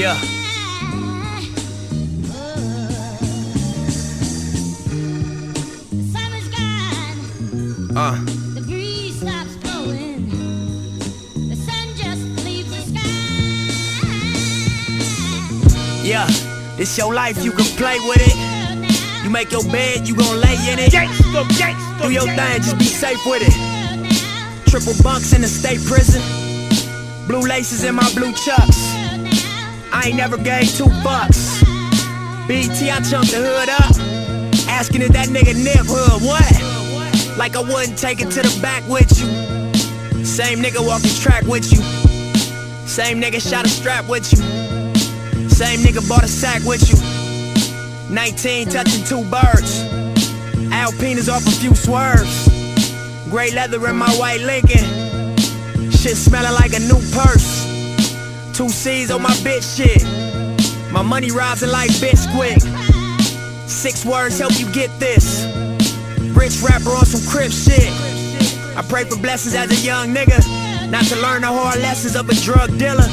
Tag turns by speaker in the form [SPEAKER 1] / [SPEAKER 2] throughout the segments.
[SPEAKER 1] Yeah.
[SPEAKER 2] The breeze stops blowing. The sun just leaves the sky.
[SPEAKER 1] Yeah, this your life, you can play with it. You make your bed, you gon' lay in it. Do your thing, just be safe with it. Triple bunks in the state prison. Blue laces in my blue chucks. I ain't never gave 2 bucks. BT, I chunked the hood up. Asking if that nigga nip hood, what? Like I wouldn't take it to the back with you. Same nigga walk the track with you. Same nigga shot a strap with you. Same nigga bought a sack with you. 19 touching 2 birds. Alpinas off a few swerves. Gray leather in my white Lincoln. Shit smelling like a new purse. 2 C's on my bitch shit. My money rising like Bisquick. 6 words help you get this. Rich rapper on some crip shit. I pray for blessings as a young nigga, not to learn the hard lessons of a drug dealer.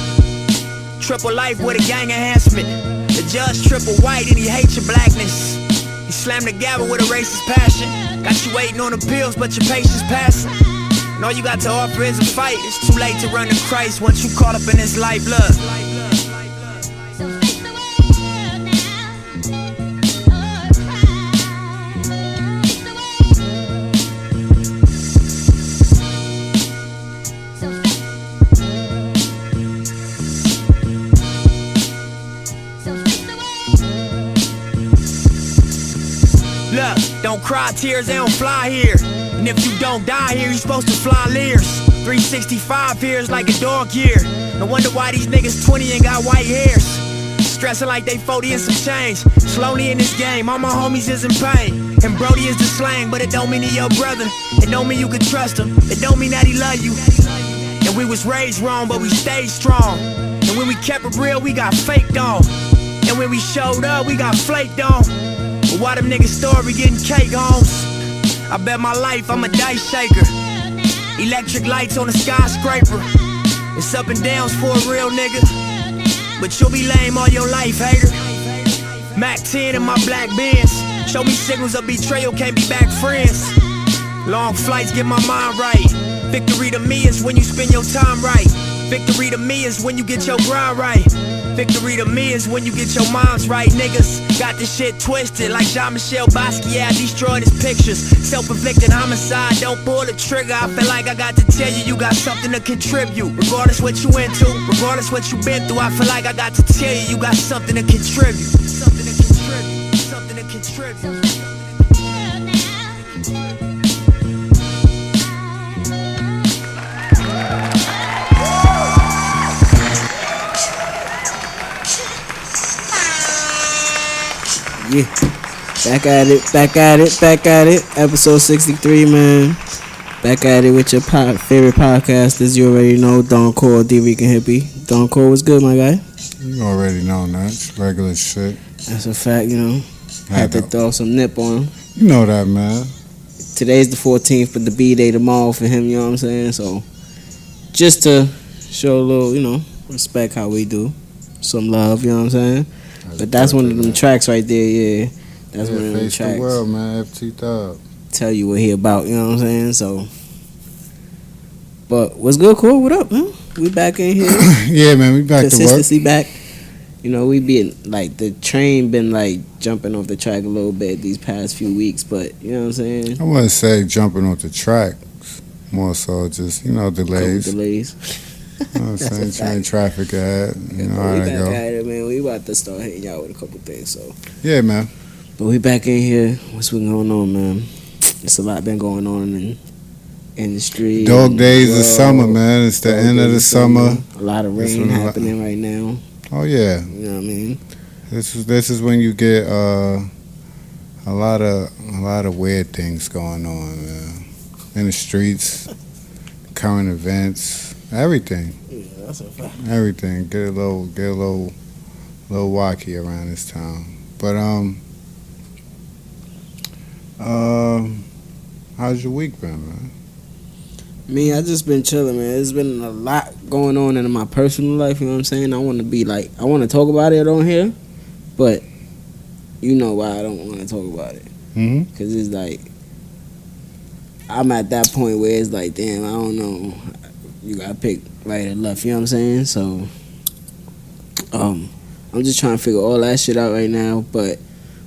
[SPEAKER 1] Triple life with a gang enhancement. The judge triple white and he hates your blackness. He slammed the gavel with a racist passion. Got you waiting on the pills but your patience passing. And all you got to offer is a fight. It's too late to run to Christ once you caught up in this life. Look, don't cry tears, they don't fly here. And if you don't die here, you supposed to fly Lears. 365 here is like a dog year. No wonder why these niggas 20 and got white hairs. Stressing like they 40 and some change. Slowly in this game, all my homies is in pain. And Brody is the slang, but it don't mean he your brother. It don't mean you can trust him. It don't mean that he love you. And we was raised wrong, but we stayed strong. And when we kept it real, we got faked on. And when we showed up, we got flaked on. But why them niggas story getting cake homes? I bet my life I'm a dice shaker. Electric lights on a skyscraper. It's up and downs for a real nigga. But you'll be lame all your life, hater. Mac 10 in my black Benz. Show me signals of betrayal, can't be back friends. Long flights get my mind right. Victory to me is when you spend your time right. Victory to me is when you get your grind right. Victory to me is when you get your minds right. Niggas got this shit twisted like Jean-Michel Basquiat destroyed his pictures. Self-inflicted homicide, don't pull the trigger. I feel like I got to tell you, you got something to contribute. Regardless what you into, regardless what you been through, I feel like I got to tell you, you got something to contribute. Something to contribute, something to contribute.
[SPEAKER 3] Yeah, back at it. Episode 63, man. Back at it with your favorite podcasters. You already know, Don Cole, Drican, Hippie. Don Cole, what's good, my guy?
[SPEAKER 4] You already know that. It's regular shit.
[SPEAKER 3] That's a fact, you know. Had to throw some nip on him.
[SPEAKER 4] You know that, man.
[SPEAKER 3] Today's the 14th, but the B-Day tomorrow for him, you know what I'm saying? So, just to show a little, you know, respect how we do. Some love, you know what I'm saying? But that's one of them tracks right there, yeah. That's one of them
[SPEAKER 4] Face
[SPEAKER 3] tracks.
[SPEAKER 4] the world, man. FT Thug.
[SPEAKER 3] Tell you what he about, you know what I'm saying? So, but what's good, Cool? What up, man? We back in here.
[SPEAKER 4] Yeah, man. We back to work.
[SPEAKER 3] Consistency back. You know, we been like the train been like jumping off the track a little bit these past few weeks, but you know what I'm saying?
[SPEAKER 4] I wouldn't say jumping off the track. More so just, you know, delays.
[SPEAKER 3] Couple delays.
[SPEAKER 4] You know what I'm saying? Train traffic ahead. You know how
[SPEAKER 3] we
[SPEAKER 4] that
[SPEAKER 3] back
[SPEAKER 4] go.
[SPEAKER 3] at it, man. We about to start hitting y'all with a couple things, so.
[SPEAKER 4] Yeah, man.
[SPEAKER 3] But we back in here. What's been going on, man? It's a lot been going on in industry.
[SPEAKER 4] Dog days of summer, man. It's the end of the summer.
[SPEAKER 3] A lot of rain happening right now.
[SPEAKER 4] Oh yeah.
[SPEAKER 3] You know what I mean?
[SPEAKER 4] This is when you get a lot of weird things going on, man. In the streets, current events, everything.
[SPEAKER 3] Yeah, that's a fact.
[SPEAKER 4] Everything. Get a little wacky around this time. But how's your week been, man?
[SPEAKER 3] Me, I just been chilling, man. There's been a lot going on in my personal life. You know what I'm saying? I want to talk about it on here, but you know why I don't want to talk about it.
[SPEAKER 4] Mm-hmm.
[SPEAKER 3] Cause it's like I'm at that point where it's like, damn, I don't know. You gotta pick right or left. You know what I'm saying? So, I'm just trying to figure all that shit out right now. But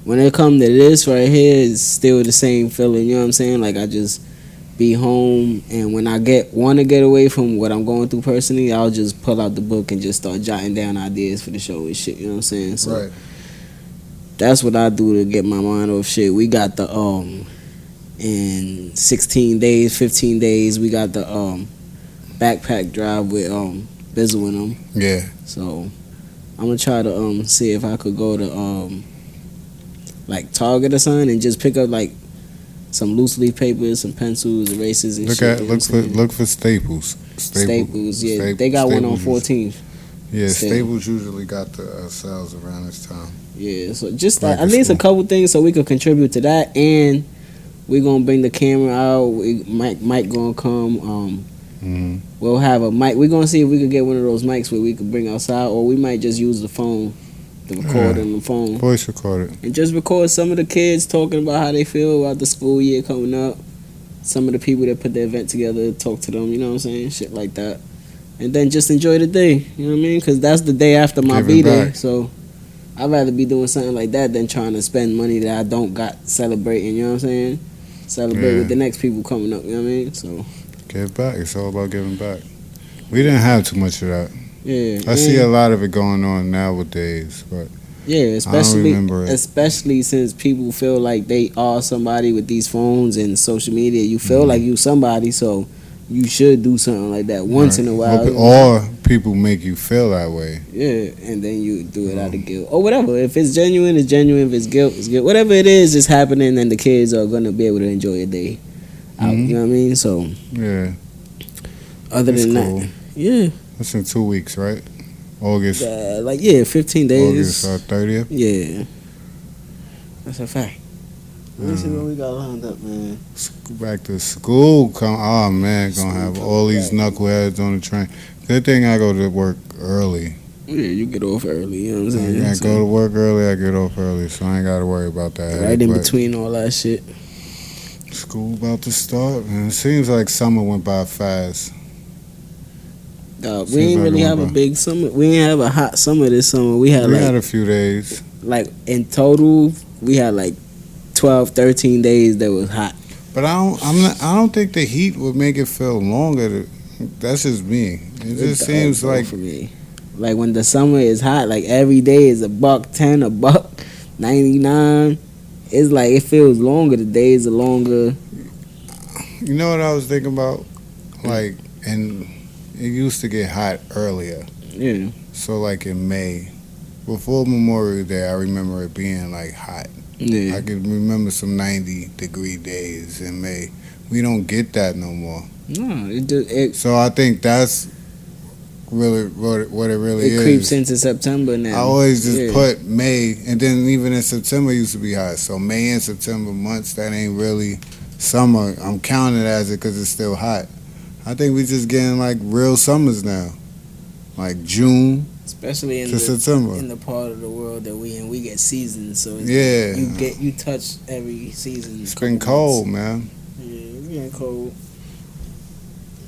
[SPEAKER 3] when it comes to this right here, it's still the same feeling. You know what I'm saying? Like I just be home, and when I want to get away from what I'm going through personally, I'll just pull out the book and just start jotting down ideas for the show and shit. You know what I'm saying? So
[SPEAKER 4] Right.
[SPEAKER 3] that's what I do to get my mind off shit. We got the in 16 days, 15 days, we got the backpack drive with Bizzle and them.
[SPEAKER 4] Yeah.
[SPEAKER 3] So I'm gonna try to see if I could go to like Target or something and just pick up like some loose leaf papers, some pencils, erasers, and shit.
[SPEAKER 4] Look for Staples.
[SPEAKER 3] Staples, yeah. They got one on 14th.
[SPEAKER 4] Yeah, Staples usually got the sales around this time.
[SPEAKER 3] Yeah, so just at least a couple things so we could contribute to that, and we're gonna bring the camera out. Mike gonna come. We'll have a mic. We're gonna see if we could get one of those mics where we could bring outside, or we might just use the phone to record on the phone.
[SPEAKER 4] Voice record it.
[SPEAKER 3] And just record some of the kids talking about how they feel about the school year coming up. Some of the people that put the event together, talk to them, you know what I'm saying? Shit like that. And then just enjoy the day, you know what I mean? Because that's the day after my B-Day. So I'd rather be doing something like that than trying to spend money that I don't got celebrating, you know what I'm saying? Celebrate with the next people coming up, you know what I mean? So
[SPEAKER 4] give back. It's all about giving back. We didn't have too much of that.
[SPEAKER 3] yeah.
[SPEAKER 4] I see a lot of it going on nowadays, but
[SPEAKER 3] yeah,
[SPEAKER 4] I don't remember it.
[SPEAKER 3] especially since people feel like they are somebody with these phones and social media. You feel like you somebody, so you should do something like that once in a while.
[SPEAKER 4] Or people make you feel that way.
[SPEAKER 3] Yeah, and then you do it out of guilt or whatever. If it's genuine, it's genuine. If it's guilt, it's guilt. Whatever it is happening, and the kids are gonna be able to enjoy a day out. You know what I mean? So
[SPEAKER 4] yeah.
[SPEAKER 3] Other than
[SPEAKER 4] cool.
[SPEAKER 3] that, yeah.
[SPEAKER 4] That's in 2 weeks, right? August.
[SPEAKER 3] 15 days.
[SPEAKER 4] August 30th.
[SPEAKER 3] Yeah, that's a fact. Let me see what we got lined up, man.
[SPEAKER 4] Back to school. Oh man, gonna have all these knuckleheads on the train. Good thing I go to work early.
[SPEAKER 3] Yeah, you get off early. You know what I'm saying?
[SPEAKER 4] I go to work early. I get off early, so I ain't gotta worry about that.
[SPEAKER 3] Right in between all that shit.
[SPEAKER 4] School about to start, man. It seems like summer went by fast.
[SPEAKER 3] We ain't really have a big summer. We ain't have a hot summer this summer. We had
[SPEAKER 4] a few days.
[SPEAKER 3] Like in total, we had like 12, 13 days that was hot.
[SPEAKER 4] But I don't think the heat would make it feel longer. That's just me. It just seems like
[SPEAKER 3] for me. Like when the summer is hot, like every day is $110, $1.99. It's like it feels longer. The days are longer.
[SPEAKER 4] You know what I was thinking about? Like, and it used to get hot earlier.
[SPEAKER 3] Yeah.
[SPEAKER 4] So like in May, before Memorial Day, I remember it being like hot.
[SPEAKER 3] Yeah.
[SPEAKER 4] I can remember some 90-degree days in May. We don't get that no more.
[SPEAKER 3] No,
[SPEAKER 4] so I think that's really what it really is.
[SPEAKER 3] It creeps into September now.
[SPEAKER 4] I always just put May, and then even in September it used to be hot. So May and September months, that ain't really summer. I'm counting it as it because it's still hot. I think we just getting like real summers now, like June.
[SPEAKER 3] Especially in
[SPEAKER 4] September.
[SPEAKER 3] In the part of the world that we in, we get seasons. So you touch every season.
[SPEAKER 4] It's been cold, man.
[SPEAKER 3] Yeah, it's getting cold.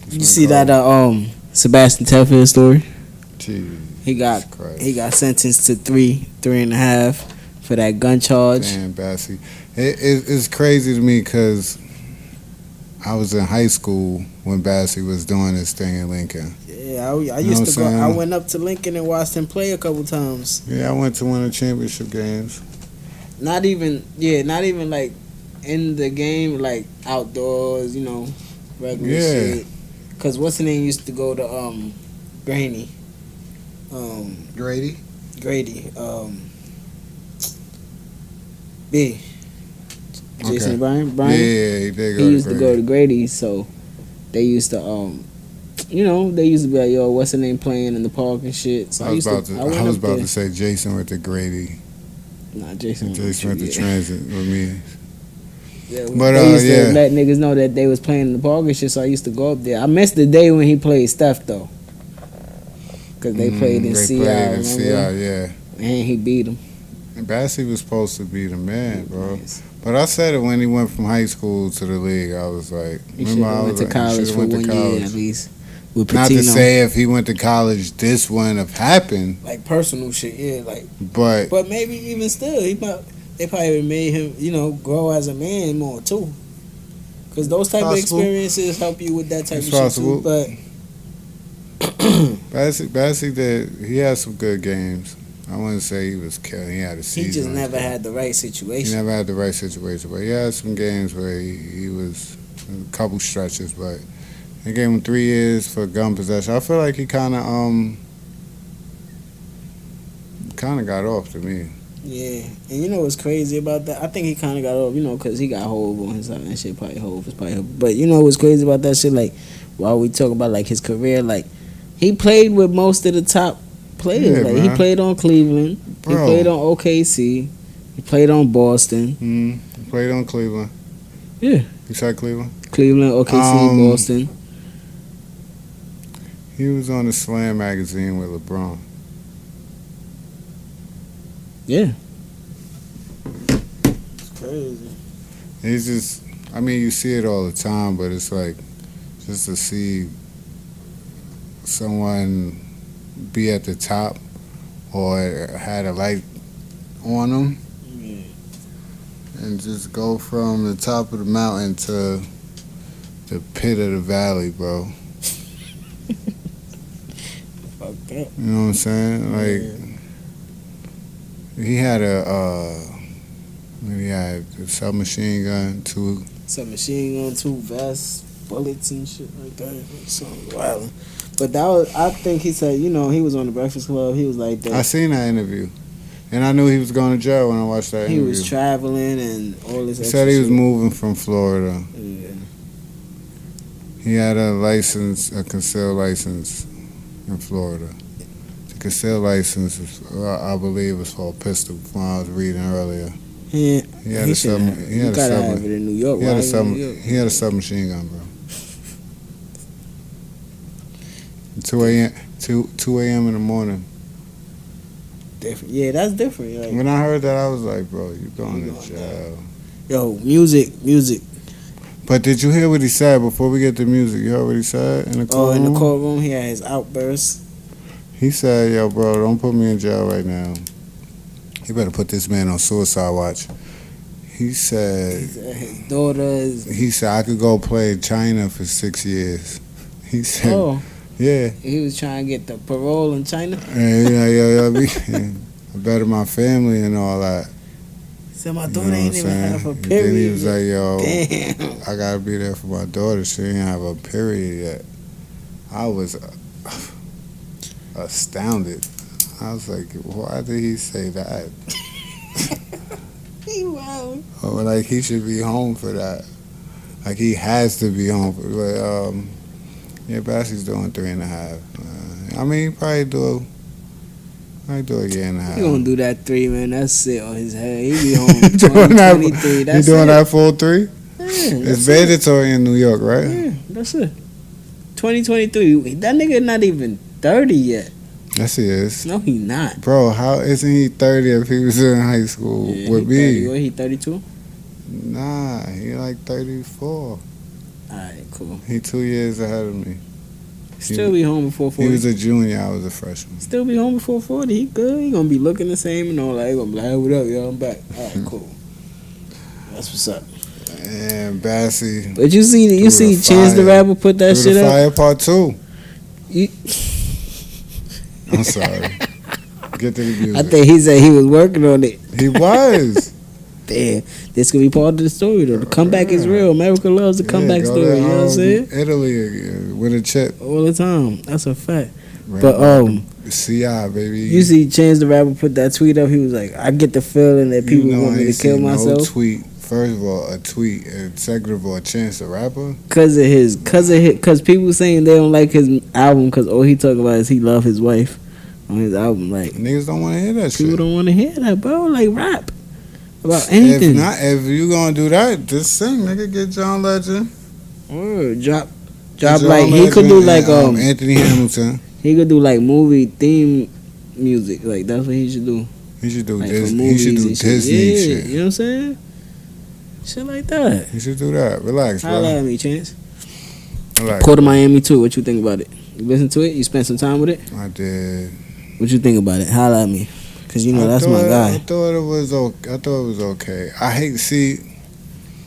[SPEAKER 3] You see that Sebastian Telfair story?
[SPEAKER 4] Jeez,
[SPEAKER 3] he got sentenced to 3.5 for that gun charge.
[SPEAKER 4] Damn, Bassy. It's crazy to me because I was in high school when Bassy was doing this thing in Lincoln.
[SPEAKER 3] Yeah, I used to go. I went up to Lincoln and watched him play a couple times.
[SPEAKER 4] Yeah, I went to one of the championship games.
[SPEAKER 3] Not even like in the game, like outdoors, regular shit. Cause what's the name used to go to Grady. B. Jason Brian.
[SPEAKER 4] Yeah, he did go.
[SPEAKER 3] He used to go to Grady, so they used to they used to be like, yo, what's the name playing in the park and shit. So I was about
[SPEAKER 4] to say Jason went to Grady.
[SPEAKER 3] Nah, Jason
[SPEAKER 4] went to Transit with me.
[SPEAKER 3] Yeah,
[SPEAKER 4] But,
[SPEAKER 3] they used to
[SPEAKER 4] yeah.
[SPEAKER 3] let niggas know that they was playing in the park and shit, so I used to go up there. I missed the day when he played Steph, though. Because they played in
[SPEAKER 4] They
[SPEAKER 3] CI,
[SPEAKER 4] played in
[SPEAKER 3] remember?
[SPEAKER 4] CI, yeah.
[SPEAKER 3] And he beat him.
[SPEAKER 4] And Bassey was supposed to be the man, bro.
[SPEAKER 3] Nice.
[SPEAKER 4] But I said it when he went from high school to the league. I was like,
[SPEAKER 3] He should have went to college for 1 year at least. With
[SPEAKER 4] Not
[SPEAKER 3] Patino.
[SPEAKER 4] to say if he went to college, this wouldn't have happened.
[SPEAKER 3] Like personal shit, yeah. Like,
[SPEAKER 4] But
[SPEAKER 3] but maybe even still, they probably made him, grow as a man more too. Because those type of
[SPEAKER 4] Possible.
[SPEAKER 3] experiences help you with that type
[SPEAKER 4] It's
[SPEAKER 3] of
[SPEAKER 4] possible.
[SPEAKER 3] shit too. But
[SPEAKER 4] Bassey did. He had some good games. I wouldn't say he was killing. He had a season.
[SPEAKER 3] he just
[SPEAKER 4] like
[SPEAKER 3] never
[SPEAKER 4] that.
[SPEAKER 3] had the right
[SPEAKER 4] He
[SPEAKER 3] situation.
[SPEAKER 4] never had the right situation, but he had some games where he was a couple stretches. But they gave him 3 years for gun possession. I feel like he kind of got off to me.
[SPEAKER 3] Yeah, and you know what's crazy about that? I think he kind of got off, because he got Hov on his side and shit. Probably Hov is probably Hov. But you know what's crazy about that shit? Like, while we talk about like his career, like he played with most of the top players.
[SPEAKER 4] Yeah,
[SPEAKER 3] like
[SPEAKER 4] man.
[SPEAKER 3] he played on Cleveland, he
[SPEAKER 4] Bro.
[SPEAKER 3] played on OKC, he played on Boston.
[SPEAKER 4] He played on Cleveland.
[SPEAKER 3] Yeah,
[SPEAKER 4] You said Cleveland?
[SPEAKER 3] Cleveland, OKC, Boston.
[SPEAKER 4] He was on the Slam magazine with LeBron.
[SPEAKER 3] Yeah, it's crazy.
[SPEAKER 4] He's just, I mean, you see it all the time, but it's like, just to see someone be at the top or had a light on them
[SPEAKER 3] Yeah.
[SPEAKER 4] and just go from the top of the mountain to the pit of the valley, bro.
[SPEAKER 3] Fuck that.
[SPEAKER 4] You know what I'm saying? Like, he had he had a submachine gun, 2.
[SPEAKER 3] Some machine gun, 2 vests, bullets and shit like that. Something wild. But that was, I think he said, he was on the Breakfast Club. He was like that.
[SPEAKER 4] I seen that interview. And I knew he was going to jail when I watched that
[SPEAKER 3] He
[SPEAKER 4] interview.
[SPEAKER 3] was traveling and all this.
[SPEAKER 4] He
[SPEAKER 3] extra
[SPEAKER 4] said he was
[SPEAKER 3] shit.
[SPEAKER 4] moving from Florida.
[SPEAKER 3] Yeah.
[SPEAKER 4] He had a license, a concealed license in Florida. The concealed license, I believe, was for a pistol from what I was reading earlier.
[SPEAKER 3] Yeah.
[SPEAKER 4] He had a sub. He had a
[SPEAKER 3] gotta
[SPEAKER 4] sub.
[SPEAKER 3] have it in New York.
[SPEAKER 4] He had
[SPEAKER 3] Why
[SPEAKER 4] a
[SPEAKER 3] in
[SPEAKER 4] sub.
[SPEAKER 3] New York?
[SPEAKER 4] He had a submachine gun, bro. 2 a.m. 2 a.m. in the morning.
[SPEAKER 3] Different. Yeah, that's different. Like,
[SPEAKER 4] When I heard that, I was like, bro, you going
[SPEAKER 3] You
[SPEAKER 4] to
[SPEAKER 3] going
[SPEAKER 4] jail.
[SPEAKER 3] yo, music.
[SPEAKER 4] But did you hear what he said before we get to music? You heard what he said in the
[SPEAKER 3] Oh, in
[SPEAKER 4] courtroom?
[SPEAKER 3] the courtroom, he had his outbursts.
[SPEAKER 4] He said, yo, bro, don't put me in jail right now. You better put this man on suicide watch. He said,
[SPEAKER 3] His daughter is.
[SPEAKER 4] he said, I could go play in China for 6 years. He said,
[SPEAKER 3] Oh,
[SPEAKER 4] yeah.
[SPEAKER 3] he was trying to get the parole in China.
[SPEAKER 4] And, I better my family and all that.
[SPEAKER 3] He said, my
[SPEAKER 4] You
[SPEAKER 3] daughter
[SPEAKER 4] know
[SPEAKER 3] ain't
[SPEAKER 4] what
[SPEAKER 3] even
[SPEAKER 4] I'm
[SPEAKER 3] have a
[SPEAKER 4] saying? And
[SPEAKER 3] period.
[SPEAKER 4] then he was like, yo,
[SPEAKER 3] Damn.
[SPEAKER 4] I gotta be there for my daughter. She didn't have a period yet. I was astounded. I was like, why did he say that?
[SPEAKER 3] He wild.
[SPEAKER 4] Oh, like he should be home for that. Like he has to be home for. But yeah, Bassey's doing 3.5. I mean, he probably do a year and a half.
[SPEAKER 3] He gonna do that 3, man. That's it on his head. He be home
[SPEAKER 4] He doing that.
[SPEAKER 3] 2023.
[SPEAKER 4] He
[SPEAKER 3] That's
[SPEAKER 4] doing
[SPEAKER 3] it.
[SPEAKER 4] that full 3.
[SPEAKER 3] Yeah,
[SPEAKER 4] It's
[SPEAKER 3] that's it.
[SPEAKER 4] mandatory in New York, right?
[SPEAKER 3] Yeah, that's it. 2023. That nigga not even 30 yet.
[SPEAKER 4] Yes, he is.
[SPEAKER 3] No, he not.
[SPEAKER 4] Bro, how isn't he 30 if he was in high school
[SPEAKER 3] Yeah,
[SPEAKER 4] with
[SPEAKER 3] he 30.
[SPEAKER 4] me?
[SPEAKER 3] What, he 32?
[SPEAKER 4] Nah, he like 34.
[SPEAKER 3] Alright, cool.
[SPEAKER 4] He 2 years ahead of me.
[SPEAKER 3] Still be home before 40.
[SPEAKER 4] He was a junior, I was a freshman.
[SPEAKER 3] Still be home before 40. He good. He gonna be looking the same and all that. He gonna be like, hey, what up, yo? I'm back. Alright, cool. That's what's up.
[SPEAKER 4] And Bassey.
[SPEAKER 3] But you see Chance the
[SPEAKER 4] Fire.
[SPEAKER 3] Rapper put that
[SPEAKER 4] Through
[SPEAKER 3] shit
[SPEAKER 4] the
[SPEAKER 3] up.
[SPEAKER 4] Fire Part 2.
[SPEAKER 3] You,
[SPEAKER 4] I'm sorry. Get to the music.
[SPEAKER 3] I think he said he was working on it.
[SPEAKER 4] He was.
[SPEAKER 3] Damn, this could be part of the story though. The comeback is real. America loves the comeback
[SPEAKER 4] go
[SPEAKER 3] story.
[SPEAKER 4] to,
[SPEAKER 3] You know what I'm saying?
[SPEAKER 4] Italy with a chip.
[SPEAKER 3] All the time. That's a fact.
[SPEAKER 4] Right
[SPEAKER 3] But
[SPEAKER 4] CI, baby.
[SPEAKER 3] you see, Chance the Rapper put that tweet up. He was like, "I get the feeling that people
[SPEAKER 4] You know,
[SPEAKER 3] want
[SPEAKER 4] I
[SPEAKER 3] me
[SPEAKER 4] ain't
[SPEAKER 3] to kill
[SPEAKER 4] seen
[SPEAKER 3] myself
[SPEAKER 4] No tweet. First of all, a tweet. And second of all, Chance the Rapper.
[SPEAKER 3] because people saying they don't like his album because all he talk about is he love his wife on his album. Like
[SPEAKER 4] Niggas don't want to hear that
[SPEAKER 3] people
[SPEAKER 4] shit.
[SPEAKER 3] don't want to hear that, bro. Like rap. about anything.
[SPEAKER 4] If you gonna do that, just sing, nigga. Get John Legend.
[SPEAKER 3] Or drop
[SPEAKER 4] Get John
[SPEAKER 3] like he could do
[SPEAKER 4] Legend
[SPEAKER 3] like
[SPEAKER 4] and, Anthony Hamilton.
[SPEAKER 3] he could do like movie theme music. Like that's what he should do.
[SPEAKER 4] He should do
[SPEAKER 3] Like, for
[SPEAKER 4] Disney. He should do
[SPEAKER 3] movies and
[SPEAKER 4] Disney
[SPEAKER 3] Yeah,
[SPEAKER 4] shit.
[SPEAKER 3] you know what I'm saying? Shit like that.
[SPEAKER 4] He should do that. Relax,
[SPEAKER 3] Holla
[SPEAKER 4] bro.
[SPEAKER 3] at me, Chance.
[SPEAKER 4] Relax.
[SPEAKER 3] Port of Miami too. What you think about it? You listen to it? You spent some time with it?
[SPEAKER 4] I did.
[SPEAKER 3] What you think about it? Holla at me. Cause you know that's my
[SPEAKER 4] I
[SPEAKER 3] guy.
[SPEAKER 4] thought it was okay. I thought it was okay. I hate to see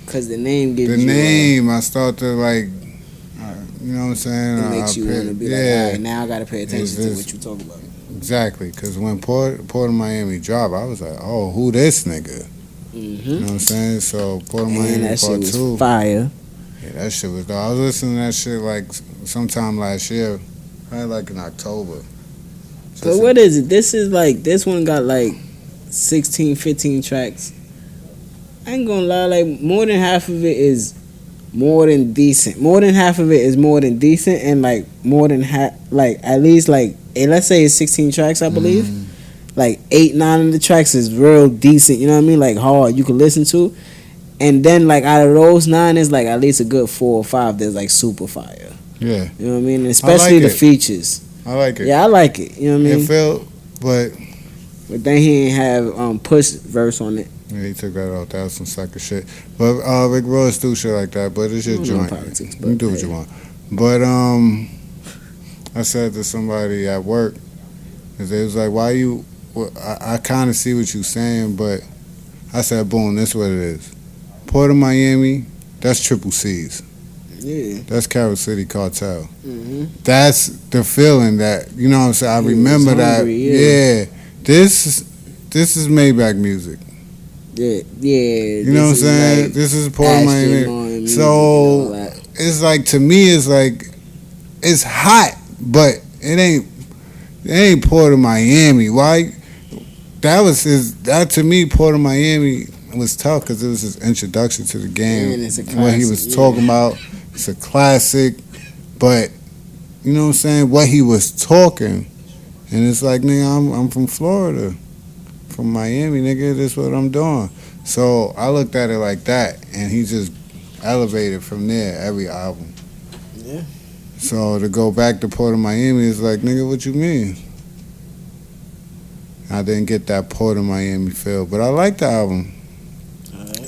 [SPEAKER 3] Cause the name gives
[SPEAKER 4] the
[SPEAKER 3] you
[SPEAKER 4] name. I start to like, you know what I'm saying?
[SPEAKER 3] it makes you want to be like, all right, now I gotta pay attention to what you talk about.
[SPEAKER 4] Exactly. Because when Port of Miami dropped, I was like, oh, who this nigga?
[SPEAKER 3] Mm-hmm.
[SPEAKER 4] You know what I'm saying? So Port of
[SPEAKER 3] And
[SPEAKER 4] Miami
[SPEAKER 3] that shit
[SPEAKER 4] Part
[SPEAKER 3] was
[SPEAKER 4] 2.
[SPEAKER 3] fire.
[SPEAKER 4] Yeah, that shit was dope. I was listening to that shit like sometime last year, probably like in October. So
[SPEAKER 3] But what is it? This is like, this one got like 16, 15 tracks. I ain't gonna lie, like more than half of it is more than decent. More than half of it is more than decent, and like more than half, like at least like, let's say it's 16 tracks, I believe. Like 8, 9 of the tracks is real decent. You know what I mean? Like hard, you can listen to. And then like out of those 9, is like at least a good 4 or 5 that's like super fire.
[SPEAKER 4] Yeah.
[SPEAKER 3] You know what I mean? And especially the
[SPEAKER 4] it.
[SPEAKER 3] features.
[SPEAKER 4] I like it.
[SPEAKER 3] Yeah, I like it. You know what I mean?
[SPEAKER 4] It felt, but
[SPEAKER 3] But then he ain't have push verse on it.
[SPEAKER 4] yeah, he took that out. That was some sucker shit. But Rick Ross do shit like that. But it's your
[SPEAKER 3] I don't know
[SPEAKER 4] joint.
[SPEAKER 3] politics,
[SPEAKER 4] You
[SPEAKER 3] but
[SPEAKER 4] can do what
[SPEAKER 3] hey.
[SPEAKER 4] you want. But I said to somebody at work, cause they was like, "Why you?" Well, I kind of see what you saying, but I said, "Boom, this what it is. Port of Miami, that's Triple C's.
[SPEAKER 3] Yeah.
[SPEAKER 4] That's Carol City Cartel.
[SPEAKER 3] Mm-hmm.
[SPEAKER 4] That's the feeling that you know what I'm saying. I
[SPEAKER 3] He
[SPEAKER 4] remember
[SPEAKER 3] was
[SPEAKER 4] that.
[SPEAKER 3] hungry,
[SPEAKER 4] Yeah. This is Maybach music.
[SPEAKER 3] Yeah. Yeah.
[SPEAKER 4] You know what I'm saying?
[SPEAKER 3] Like
[SPEAKER 4] This is Port of
[SPEAKER 3] Ashton
[SPEAKER 4] Miami.
[SPEAKER 3] Martin music
[SPEAKER 4] So
[SPEAKER 3] and all that.
[SPEAKER 4] it's like, to me, it's like, it's hot, but it ain't Port of Miami. Why? That to me, Port of Miami was tough because it was his introduction to the game.
[SPEAKER 3] And it's a
[SPEAKER 4] What he was
[SPEAKER 3] classic,
[SPEAKER 4] talking about, it's a classic, but you know what I'm saying? What he was talking, and it's like, nigga, I'm from Florida, from Miami, nigga. This what I'm doing. So I looked at it like that, and he just elevated from there every album.
[SPEAKER 3] Yeah.
[SPEAKER 4] So to go back to Port of Miami is like, nigga, what you mean? I didn't get that Port of Miami feel, but I liked the album.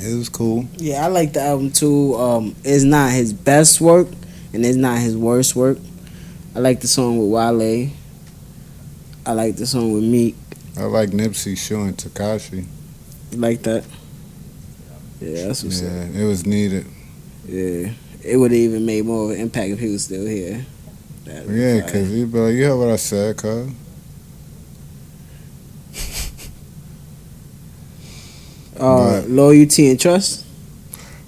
[SPEAKER 4] It was cool.
[SPEAKER 3] Yeah, I like the album too. It's not his best work, and it's not his worst work. I like the song with Wale. I like the song with Meek.
[SPEAKER 4] I like Nipsey, Shu, and Tekashi.
[SPEAKER 3] You like that? Yeah, that's what's up.
[SPEAKER 4] Yeah, it was needed.
[SPEAKER 3] Yeah, it would have even made more of an impact if he was still here. That'd be
[SPEAKER 4] Yeah,
[SPEAKER 3] fire.
[SPEAKER 4] because you be like, you heard what I said, cuz.
[SPEAKER 3] Loyalty and Trust.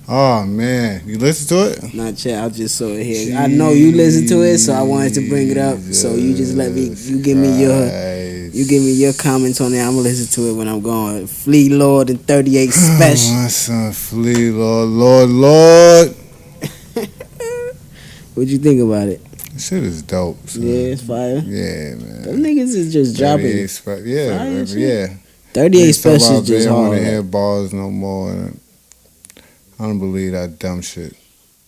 [SPEAKER 4] Oh, man. You listen to it?
[SPEAKER 3] Not yet. I just saw it here. I know you listen to it, so I wanted to bring it up. So you just let me. You give me your. You give me your comments on it. I'm gonna listen to it when I'm going. Flea Lord and 38 Special.
[SPEAKER 4] My son, Flea, Lord.
[SPEAKER 3] What'd you think about it?
[SPEAKER 4] This shit is dope, son.
[SPEAKER 3] Yeah, it's fire.
[SPEAKER 4] Yeah, man.
[SPEAKER 3] Them niggas is just dropping.
[SPEAKER 4] 38 yeah,
[SPEAKER 3] fire shit.
[SPEAKER 4] yeah.
[SPEAKER 3] 38
[SPEAKER 4] Niggas talk
[SPEAKER 3] Special
[SPEAKER 4] about
[SPEAKER 3] is
[SPEAKER 4] they
[SPEAKER 3] just
[SPEAKER 4] don't want to hear
[SPEAKER 3] hard.
[SPEAKER 4] bars no more. I don't believe that dumb shit.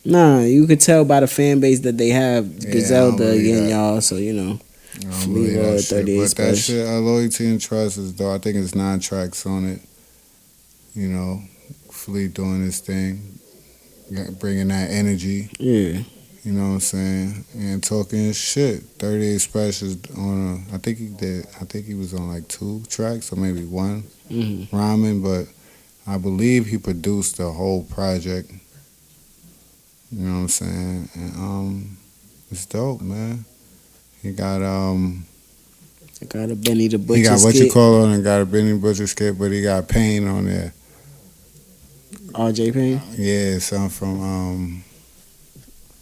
[SPEAKER 3] Nah, you could tell by the fan base that they have
[SPEAKER 4] Yeah, I don't
[SPEAKER 3] Griselda
[SPEAKER 4] believe
[SPEAKER 3] again,
[SPEAKER 4] that.
[SPEAKER 3] y'all. So you know.
[SPEAKER 4] I don't
[SPEAKER 3] Flea
[SPEAKER 4] believe
[SPEAKER 3] Lord,
[SPEAKER 4] that shit.
[SPEAKER 3] 38
[SPEAKER 4] But that
[SPEAKER 3] Special.
[SPEAKER 4] shit, Loyalty and Trust is dope. I think it's 9 tracks on it. You know, Flea doing his thing, bringing that energy.
[SPEAKER 3] Yeah.
[SPEAKER 4] You know what I'm saying? And talking his shit. 38 Specials on I think he was on like 2 tracks or maybe 1
[SPEAKER 3] Mm-hmm.
[SPEAKER 4] rhyming, but I believe he produced the whole project. You know what I'm saying? And it's dope, man. He got
[SPEAKER 3] I got a Benny the Butcher.
[SPEAKER 4] he got what
[SPEAKER 3] skit.
[SPEAKER 4] you call on and got a Benny Butcher skit, but he got Payne on there.
[SPEAKER 3] RJ Payne.
[SPEAKER 4] Yeah, something from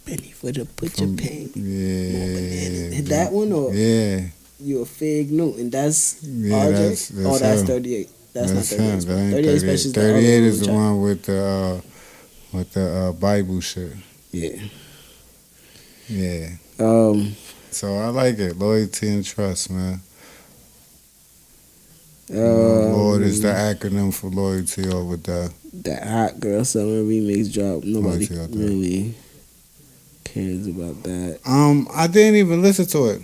[SPEAKER 3] Benny for the Butcher Payne.
[SPEAKER 4] yeah.
[SPEAKER 3] That one or
[SPEAKER 4] Yeah.
[SPEAKER 3] You a Fig Newton? That's
[SPEAKER 4] Yeah,
[SPEAKER 3] RJ.
[SPEAKER 4] that's
[SPEAKER 3] Oh, that's
[SPEAKER 4] him.
[SPEAKER 3] 38. That's not
[SPEAKER 4] him.
[SPEAKER 3] 38.
[SPEAKER 4] That ain't
[SPEAKER 3] 38 Special is the other
[SPEAKER 4] 38
[SPEAKER 3] one
[SPEAKER 4] is
[SPEAKER 3] we
[SPEAKER 4] the
[SPEAKER 3] tried.
[SPEAKER 4] one with the Bible shit.
[SPEAKER 3] Yeah.
[SPEAKER 4] Yeah.
[SPEAKER 3] Um.
[SPEAKER 4] So I like it. Loyalty and trust, man. Lord is the acronym for loyalty over death.
[SPEAKER 3] That Hot Girl Summer remix drop. Nobody
[SPEAKER 4] Loyalty or death.
[SPEAKER 3] really cares about that.
[SPEAKER 4] I didn't even listen to it.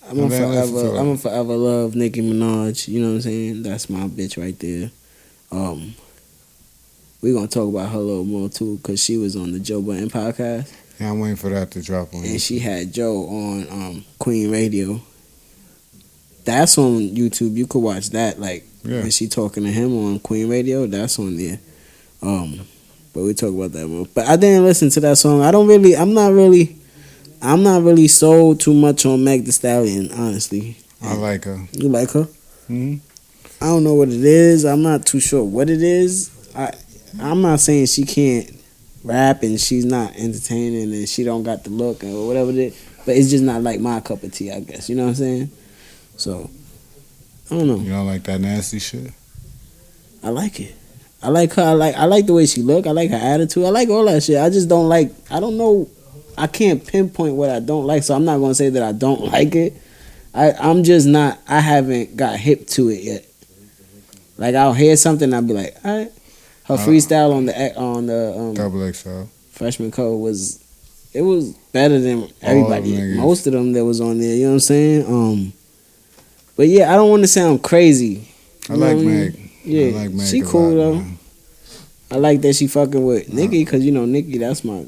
[SPEAKER 3] I'm gonna forever love Nicki Minaj. You know what I'm saying? That's my bitch right there. We gonna talk about her a little more too, cause she was on the Joe Budden podcast.
[SPEAKER 4] Yeah, I'm waiting for that to drop on.
[SPEAKER 3] And she had Joe on Queen Radio. That's on YouTube. You could watch that. Like when she talking to him on Queen Radio, that's on there. But we talk about that more. But I didn't listen to that song. I'm not really sold too much on Meg Thee Stallion, honestly.
[SPEAKER 4] I like her.
[SPEAKER 3] You like her?
[SPEAKER 4] Mm-hmm.
[SPEAKER 3] I don't know what it is. I'm not too sure what it is. I'm not saying she can't rap and she's not entertaining and she don't got the look or whatever it is, but it's just not like my cup of tea, I guess. You know what I'm saying? So, I don't know.
[SPEAKER 4] You don't like that nasty shit?
[SPEAKER 3] I like it. I like her. I like the way she look. I like her attitude. I like all that shit. I just don't like. I don't know. I can't pinpoint what I don't like, so I'm not gonna say that I don't like it. I'm just not. I haven't got hip to it yet. Like I'll hear something, and I'll be like, all right. Her freestyle on the
[SPEAKER 4] Double XL
[SPEAKER 3] Freshman Code was better than everybody. Most of them that was on there. You know what I'm saying? But yeah, I don't want to sound crazy.
[SPEAKER 4] I like Meg.
[SPEAKER 3] Yeah,
[SPEAKER 4] I like Meg
[SPEAKER 3] she cool though. Man. I like that she fucking with Nicki because you know Nicki. That's my.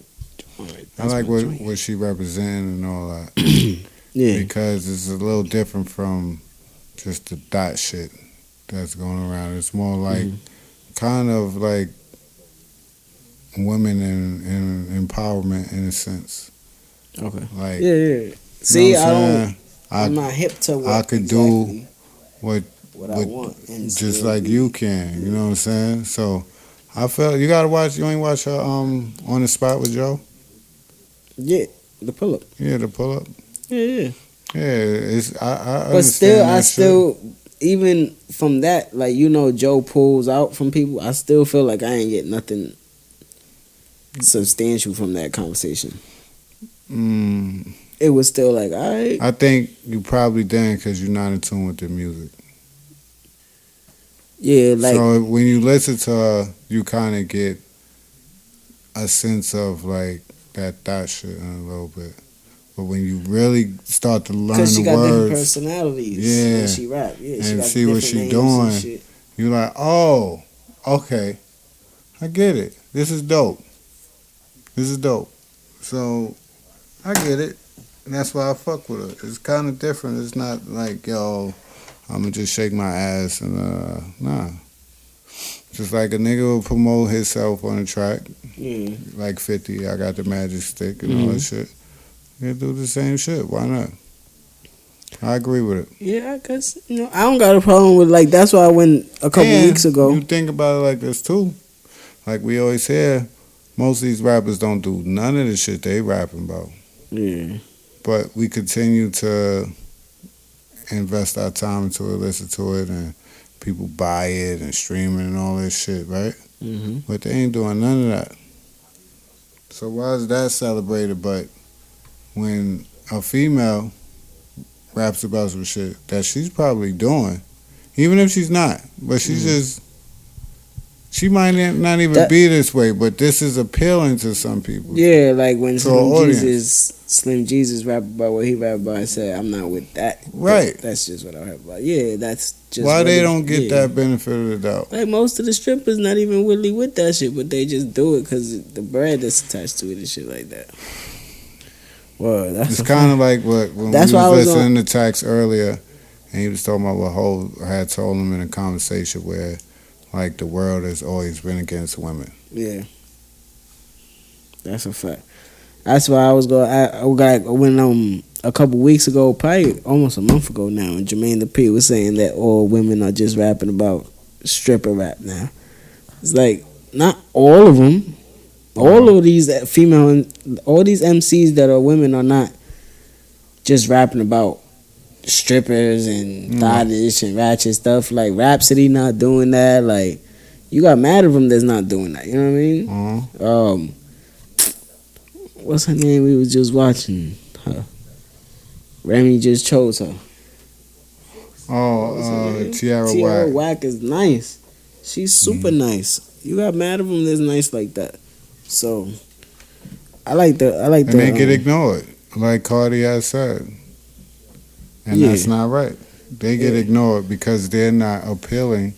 [SPEAKER 4] I like what she representing and all that.
[SPEAKER 3] Yeah,
[SPEAKER 4] because it's a little different from just the dot shit that's going around. It's more like kind of like women and empowerment in a sense.
[SPEAKER 3] Okay.
[SPEAKER 4] Like
[SPEAKER 3] yeah. See, I'm not hip to what
[SPEAKER 4] I could
[SPEAKER 3] exactly
[SPEAKER 4] do what
[SPEAKER 3] I want,
[SPEAKER 4] just like you can. You know what I'm saying? So I felt you gotta watch. You ain't watch her On the Spot with Joe.
[SPEAKER 3] Yeah, the pull up.
[SPEAKER 4] Yeah, the pull up.
[SPEAKER 3] Yeah.
[SPEAKER 4] It's I
[SPEAKER 3] but still, even from that, like you know, Joe pulls out from people. I still feel like I ain't get nothing substantial from that conversation. It was still like, all right.
[SPEAKER 4] I think you probably didn't because you're not in tune with the music.
[SPEAKER 3] Yeah, like
[SPEAKER 4] so when you listen to her, you kind of get a sense of like that shit in a little bit. But when you really start to learn the words,
[SPEAKER 3] because she got different personalities.
[SPEAKER 4] Yeah,
[SPEAKER 3] when she rap. Yeah,
[SPEAKER 4] and
[SPEAKER 3] she got
[SPEAKER 4] see what she doing. You're like, oh, okay, I get it. This is dope. So I get it, and that's why I fuck with her. It's kind of different. It's not like yo, I'm gonna just shake my ass and nah. Just like a nigga will promote himself on the track, like 50. I got the magic stick and all that shit. You do the same shit. Why not? I agree with it.
[SPEAKER 3] Yeah, I guess I don't got a problem with like. That's why I went a couple weeks ago.
[SPEAKER 4] You think about it like this too. Like we always hear, most of these rappers don't do none of the shit they rapping about.
[SPEAKER 3] Yeah.
[SPEAKER 4] But we continue to invest our time into it, listen to it, and people buy it and stream it and all this shit, right?
[SPEAKER 3] Mm-hmm.
[SPEAKER 4] But they ain't doing none of that. So why is that celebrated? But when a female raps about some shit that she's probably doing, even if she's not, but she's just, she might not even be this way, but this is appealing to some people.
[SPEAKER 3] Yeah, like when Slim Jesus rap about what he rap about and said, I'm not with that.
[SPEAKER 4] Right.
[SPEAKER 3] That's just what I rap about. Yeah, that's just
[SPEAKER 4] why they don't get that benefit of the doubt.
[SPEAKER 3] Like most of the strippers not even really with that shit, but they just do it because the bread that's attached to it and shit like that. Well, that's
[SPEAKER 4] it's kind of like when we was listening to Tax earlier, and he was talking about what Ho had told him in a conversation where, like, the world has always been against women.
[SPEAKER 3] Yeah, that's a fact. That's why I was going. I went a couple weeks ago, probably almost a month ago now, and Jermaine Dupri was saying that all women are just rapping about stripper rap now. It's like not all of them. All of these female, all these MCs that are women are not just rapping about strippers and thottish and ratchet stuff. Like Rhapsody not doing that. Like you got mad of them that's not doing that. You know what I mean? What's her name? We was just watching her. Remy just chose her. What's her name?
[SPEAKER 4] Tierra
[SPEAKER 3] Tierra
[SPEAKER 4] Whack.
[SPEAKER 3] Whack is nice. She's super nice. You got mad of them that's nice like that. So I like the.
[SPEAKER 4] And they get ignored, like Cardi has said, and
[SPEAKER 3] Yeah.
[SPEAKER 4] that's not right. They get ignored because they're not appealing.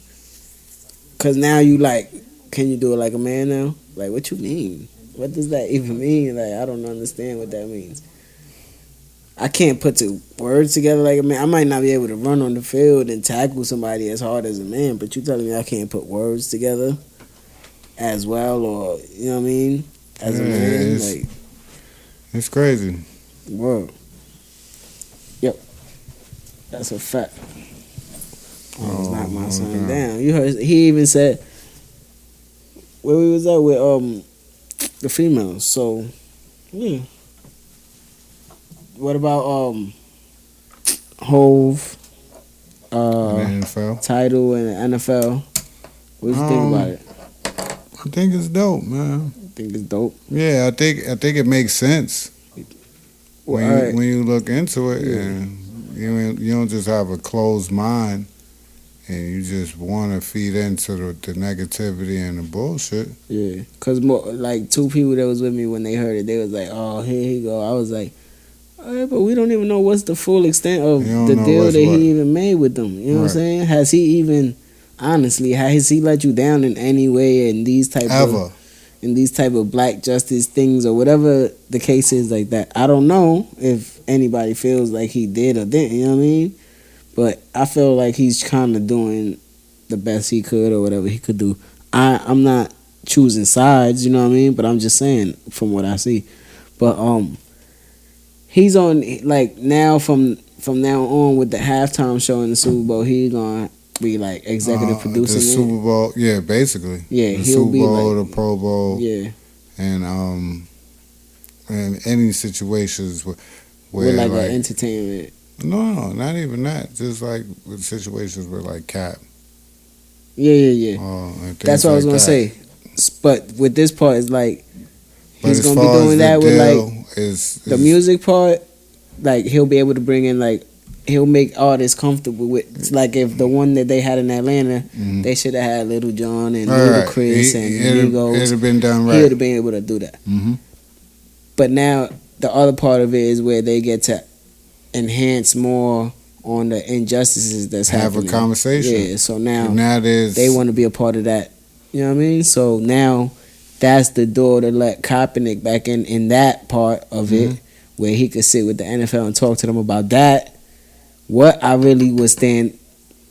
[SPEAKER 3] Cause now you like, can you do it like a man now? Like, what you mean? What does that even mean? Like, I don't understand what that means. I can't put the words together like a man. I might not be able to run on the field and tackle somebody as hard as a man, but you telling me I can't put words together as well, or you know what I mean? As a man, like
[SPEAKER 4] It's crazy.
[SPEAKER 3] word. Yep, that's a fact. Almost knocked my son down. You heard? He even said where we was at with the females. So yeah. What about Hove,
[SPEAKER 4] In the NFL.
[SPEAKER 3] Title, and the NFL? What do you think about it?
[SPEAKER 4] I think it's dope, man.
[SPEAKER 3] I think it's dope.
[SPEAKER 4] Yeah, I think it makes sense
[SPEAKER 3] Well,
[SPEAKER 4] when
[SPEAKER 3] alright.
[SPEAKER 4] you look into it,
[SPEAKER 3] Yeah.
[SPEAKER 4] and you don't just have a closed mind, and you just want to feed into the negativity and the bullshit.
[SPEAKER 3] Yeah, cause more like two people that was with me when they heard it, they was like, "Oh, here he go." I was like, "All right, but we don't even know what's the full extent of
[SPEAKER 4] You don't
[SPEAKER 3] the
[SPEAKER 4] know
[SPEAKER 3] deal
[SPEAKER 4] what's
[SPEAKER 3] that
[SPEAKER 4] what.
[SPEAKER 3] he even made with them." You know what I'm
[SPEAKER 4] Right.
[SPEAKER 3] saying? Has he even, honestly, has he let you down in any way in these type
[SPEAKER 4] Ever.
[SPEAKER 3] of black justice things or whatever the case is like that? I don't know if anybody feels like he did or didn't. You know what I mean? But I feel like he's kind of doing the best he could or whatever he could do. I'm not choosing sides, you know what I mean? But I'm just saying from what I see. But he's on like now from now on with the halftime show in the Super Bowl, he's gonna be like executive producing
[SPEAKER 4] the
[SPEAKER 3] it.
[SPEAKER 4] Super Bowl. Yeah, basically.
[SPEAKER 3] Yeah,
[SPEAKER 4] the
[SPEAKER 3] he'll
[SPEAKER 4] Super
[SPEAKER 3] be
[SPEAKER 4] Bowl,
[SPEAKER 3] like-
[SPEAKER 4] the Pro Bowl,
[SPEAKER 3] Yeah,
[SPEAKER 4] and any situations where
[SPEAKER 3] with like
[SPEAKER 4] like
[SPEAKER 3] an entertainment.
[SPEAKER 4] no, not even that. Just like with situations with like Cap.
[SPEAKER 3] Yeah.
[SPEAKER 4] And things
[SPEAKER 3] That's what I was
[SPEAKER 4] like
[SPEAKER 3] gonna
[SPEAKER 4] that.
[SPEAKER 3] say. But with this part, it's like
[SPEAKER 4] But
[SPEAKER 3] he's
[SPEAKER 4] as
[SPEAKER 3] gonna be
[SPEAKER 4] far as
[SPEAKER 3] doing
[SPEAKER 4] the
[SPEAKER 3] that with like
[SPEAKER 4] deal is
[SPEAKER 3] the music part. Like he'll be able to bring in like he'll make artists comfortable with. It's like if the one that they had in Atlanta,
[SPEAKER 4] Mhm.
[SPEAKER 3] they should have had Little John and
[SPEAKER 4] All
[SPEAKER 3] Little
[SPEAKER 4] right.
[SPEAKER 3] Chris and
[SPEAKER 4] It'd
[SPEAKER 3] Migos.
[SPEAKER 4] have been done
[SPEAKER 3] He
[SPEAKER 4] right.
[SPEAKER 3] would have been able to do that.
[SPEAKER 4] Mm-hmm.
[SPEAKER 3] But now the other part of it is where they get to enhance more on the injustices that's
[SPEAKER 4] Have
[SPEAKER 3] happening.
[SPEAKER 4] a conversation.
[SPEAKER 3] Yeah. So now
[SPEAKER 4] Now there's
[SPEAKER 3] they want to be a part of that. You know what I mean? So now that's the door to let Kaepernick back in that part of it, where he could sit with the NFL and talk to them about that. What I really was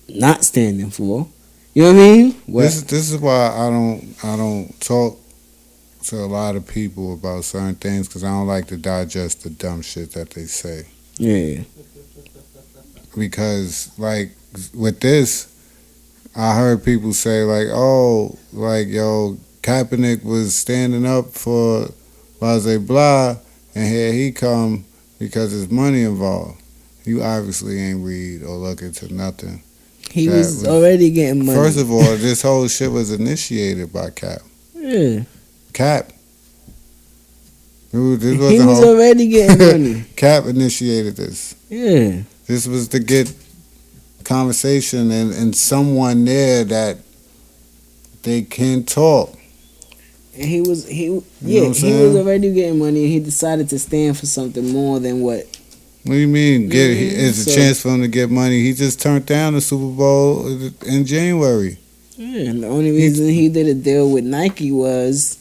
[SPEAKER 3] not standing for. You know what I mean?
[SPEAKER 4] This is why I don't talk to a lot of people about certain things because I don't like to digest the dumb shit that they say.
[SPEAKER 3] Yeah.
[SPEAKER 4] Because like with this, I heard people say like, oh, like yo, Kaepernick was standing up for blah blah blah, and here he come because there's money involved. You obviously ain't read or look into nothing.
[SPEAKER 3] He
[SPEAKER 4] That
[SPEAKER 3] was
[SPEAKER 4] was-
[SPEAKER 3] already getting money.
[SPEAKER 4] First of all, this whole shit was initiated by Cap.
[SPEAKER 3] yeah.
[SPEAKER 4] Cap. This
[SPEAKER 3] He
[SPEAKER 4] wasn't
[SPEAKER 3] was
[SPEAKER 4] whole.
[SPEAKER 3] already getting money.
[SPEAKER 4] Cap initiated this.
[SPEAKER 3] Yeah.
[SPEAKER 4] This was to get conversation and someone there that they can talk.
[SPEAKER 3] And he was
[SPEAKER 4] what I'm
[SPEAKER 3] he was
[SPEAKER 4] saying?
[SPEAKER 3] already getting money and he decided to stand for something more than what.
[SPEAKER 4] What do you mean? It's a
[SPEAKER 3] So-
[SPEAKER 4] chance for him to get money. He just turned down the Super Bowl in January.
[SPEAKER 3] Yeah, and the only reason he did a deal with Nike was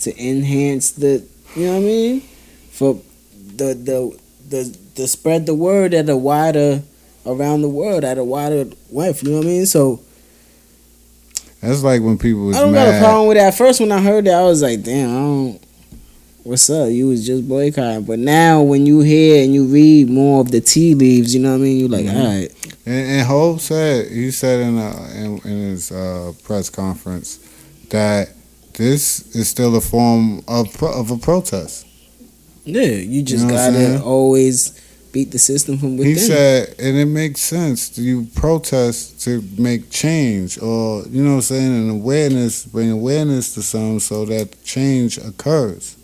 [SPEAKER 3] to enhance the, you know what I mean, for the spread the word at a wider around the world at a wider width. You know what I mean? So
[SPEAKER 4] That's like when people was
[SPEAKER 3] I don't got a
[SPEAKER 4] mad.
[SPEAKER 3] problem with that. First, when I heard that, I was like, damn, I don't. What's up? You was just boycotting. But now, when you hear and you read more of the tea leaves, you know what I mean? You're like, all right.
[SPEAKER 4] And Hope said in his press conference that this is still a form of a protest.
[SPEAKER 3] Yeah, you just
[SPEAKER 4] You know what I'm
[SPEAKER 3] gotta
[SPEAKER 4] saying?
[SPEAKER 3] always beat the system from within.
[SPEAKER 4] He said, and it makes sense. You protest to make change, or you know what I'm saying, an awareness, bring awareness to something so that change occurs.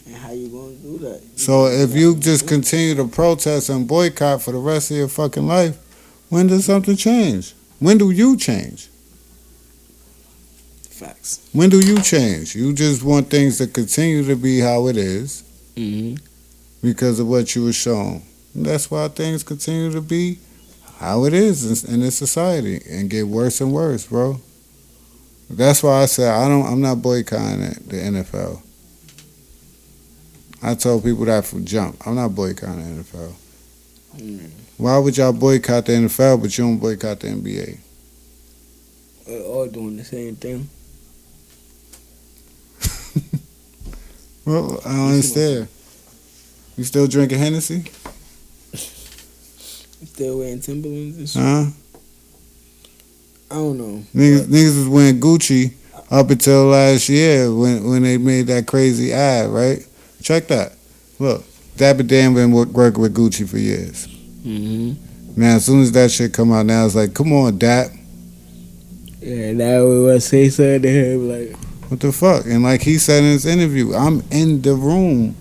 [SPEAKER 3] And how you gonna do that?
[SPEAKER 4] So if you just continue to protest and boycott for the rest of your fucking life, When does something change? When do you change?
[SPEAKER 3] Facts.
[SPEAKER 4] When do you change? You just want things to continue to be how it is
[SPEAKER 3] Mm-hmm.
[SPEAKER 4] because of what you were shown. And that's why things continue to be how it is in this society and get worse and worse, bro. That's why I said I'm not boycotting the NFL. I told people that from jump. I'm not boycotting the NFL. Why would y'all boycott the NFL but you don't boycott the NBA?
[SPEAKER 3] We're all doing the same thing.
[SPEAKER 4] Well, I don't understand. You still drinking Hennessy?
[SPEAKER 3] Still wearing Timberlands and shit.
[SPEAKER 4] Huh?
[SPEAKER 3] I don't know.
[SPEAKER 4] Niggas was wearing Gucci up until last year when they made that crazy ad, right? Check that. Look, Dapper Dan been working with Gucci for years.
[SPEAKER 3] Mm-hmm.
[SPEAKER 4] Now, as soon as that shit come out, now it's like, come on, Dap.
[SPEAKER 3] Yeah, now we want to say something to him, like,
[SPEAKER 4] What the fuck? And like he said in his interview, I'm in the room.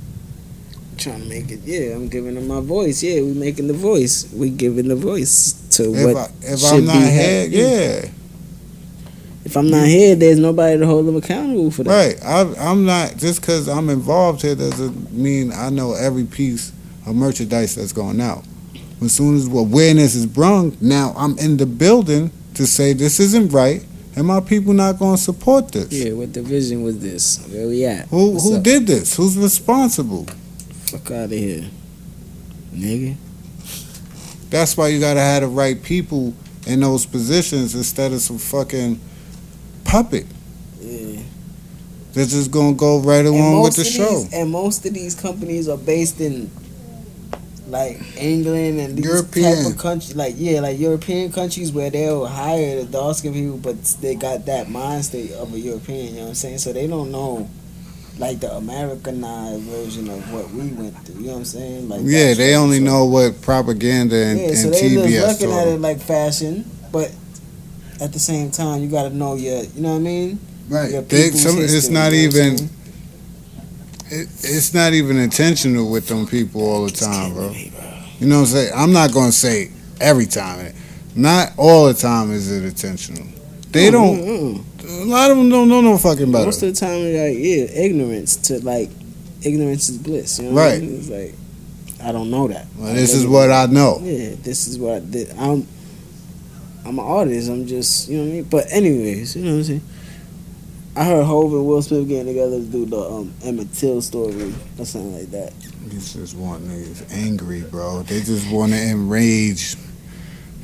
[SPEAKER 3] trying to make it. Yeah, I'm giving him my voice. Yeah, we making the voice. We giving the voice to what
[SPEAKER 4] If
[SPEAKER 3] should
[SPEAKER 4] I'm not
[SPEAKER 3] be
[SPEAKER 4] here,
[SPEAKER 3] happening.
[SPEAKER 4] yeah.
[SPEAKER 3] If I'm not here, there's nobody to hold him accountable for that.
[SPEAKER 4] Right. I'm not, just because I'm involved here doesn't mean I know every piece of merchandise that's going out. As soon as awareness is brung, now I'm in the building to say this isn't right and my people not going to support this.
[SPEAKER 3] Yeah, what division was this? Where we at?
[SPEAKER 4] Who did this? Who's responsible?
[SPEAKER 3] Fuck out of here, nigga.
[SPEAKER 4] That's why you got to have the right people in those positions instead of some fucking puppet.
[SPEAKER 3] Yeah.
[SPEAKER 4] They're just going to go right along with the show.
[SPEAKER 3] And most of these companies are based in like England and these
[SPEAKER 4] European.
[SPEAKER 3] type of countries, like European countries where they'll hire the dark skinned people, but they got that mind state of a European. You know what I'm saying? So they don't know like the Americanized version of what we went through. You know what I'm saying? Like
[SPEAKER 4] Yeah,
[SPEAKER 3] that's
[SPEAKER 4] they
[SPEAKER 3] what-
[SPEAKER 4] only
[SPEAKER 3] so-
[SPEAKER 4] know what propaganda and
[SPEAKER 3] so they
[SPEAKER 4] TBS
[SPEAKER 3] just looking
[SPEAKER 4] told
[SPEAKER 3] at
[SPEAKER 4] them.
[SPEAKER 3] it like fashion, but at the same time, you got to know your. You know what I mean?
[SPEAKER 4] Right.
[SPEAKER 3] Your
[SPEAKER 4] They,
[SPEAKER 3] people's
[SPEAKER 4] it's
[SPEAKER 3] history,
[SPEAKER 4] not
[SPEAKER 3] you know what I'm
[SPEAKER 4] even.
[SPEAKER 3] saying?
[SPEAKER 4] It's not even intentional with them people all the time, bro.
[SPEAKER 3] Me, bro.
[SPEAKER 4] You know what I'm saying? I'm not gonna say every time. Not all the time is it intentional. They don't.
[SPEAKER 3] Mm-mm.
[SPEAKER 4] A lot of them don't know no fucking better.
[SPEAKER 3] Most of the time, like ignorance is bliss. You know what I
[SPEAKER 4] Right.
[SPEAKER 3] mean? It's like I don't know that.
[SPEAKER 4] Well, this is what I know.
[SPEAKER 3] Yeah, this is what I did. I'm an artist. I'm just, you know what I mean. But anyways, you know what I'm saying. I heard Hov and Will Smith getting together to do the Emmett Till story or something like that.
[SPEAKER 4] These just want niggas angry, bro. They just want to enrage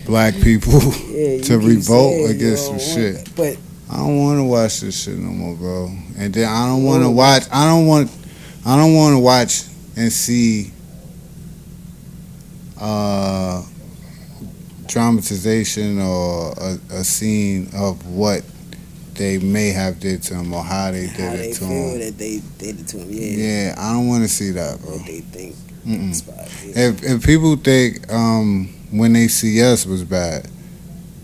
[SPEAKER 4] black people
[SPEAKER 3] Yeah, you
[SPEAKER 4] to
[SPEAKER 3] keep
[SPEAKER 4] revolt
[SPEAKER 3] saying,
[SPEAKER 4] against
[SPEAKER 3] yo,
[SPEAKER 4] some shit.
[SPEAKER 3] But
[SPEAKER 4] I don't want to watch this shit no more, bro. And then I don't want to watch. I don't want to watch and see dramatization or a scene of what they may have did to him or how they did
[SPEAKER 3] how
[SPEAKER 4] it
[SPEAKER 3] they
[SPEAKER 4] to
[SPEAKER 3] feel
[SPEAKER 4] him.
[SPEAKER 3] that they did it to him. Yeah,
[SPEAKER 4] Yeah, I don't want to see that, bro.
[SPEAKER 3] what they think.
[SPEAKER 4] Mm-mm.
[SPEAKER 3] Inspired, yeah.
[SPEAKER 4] If people think when they see us was bad,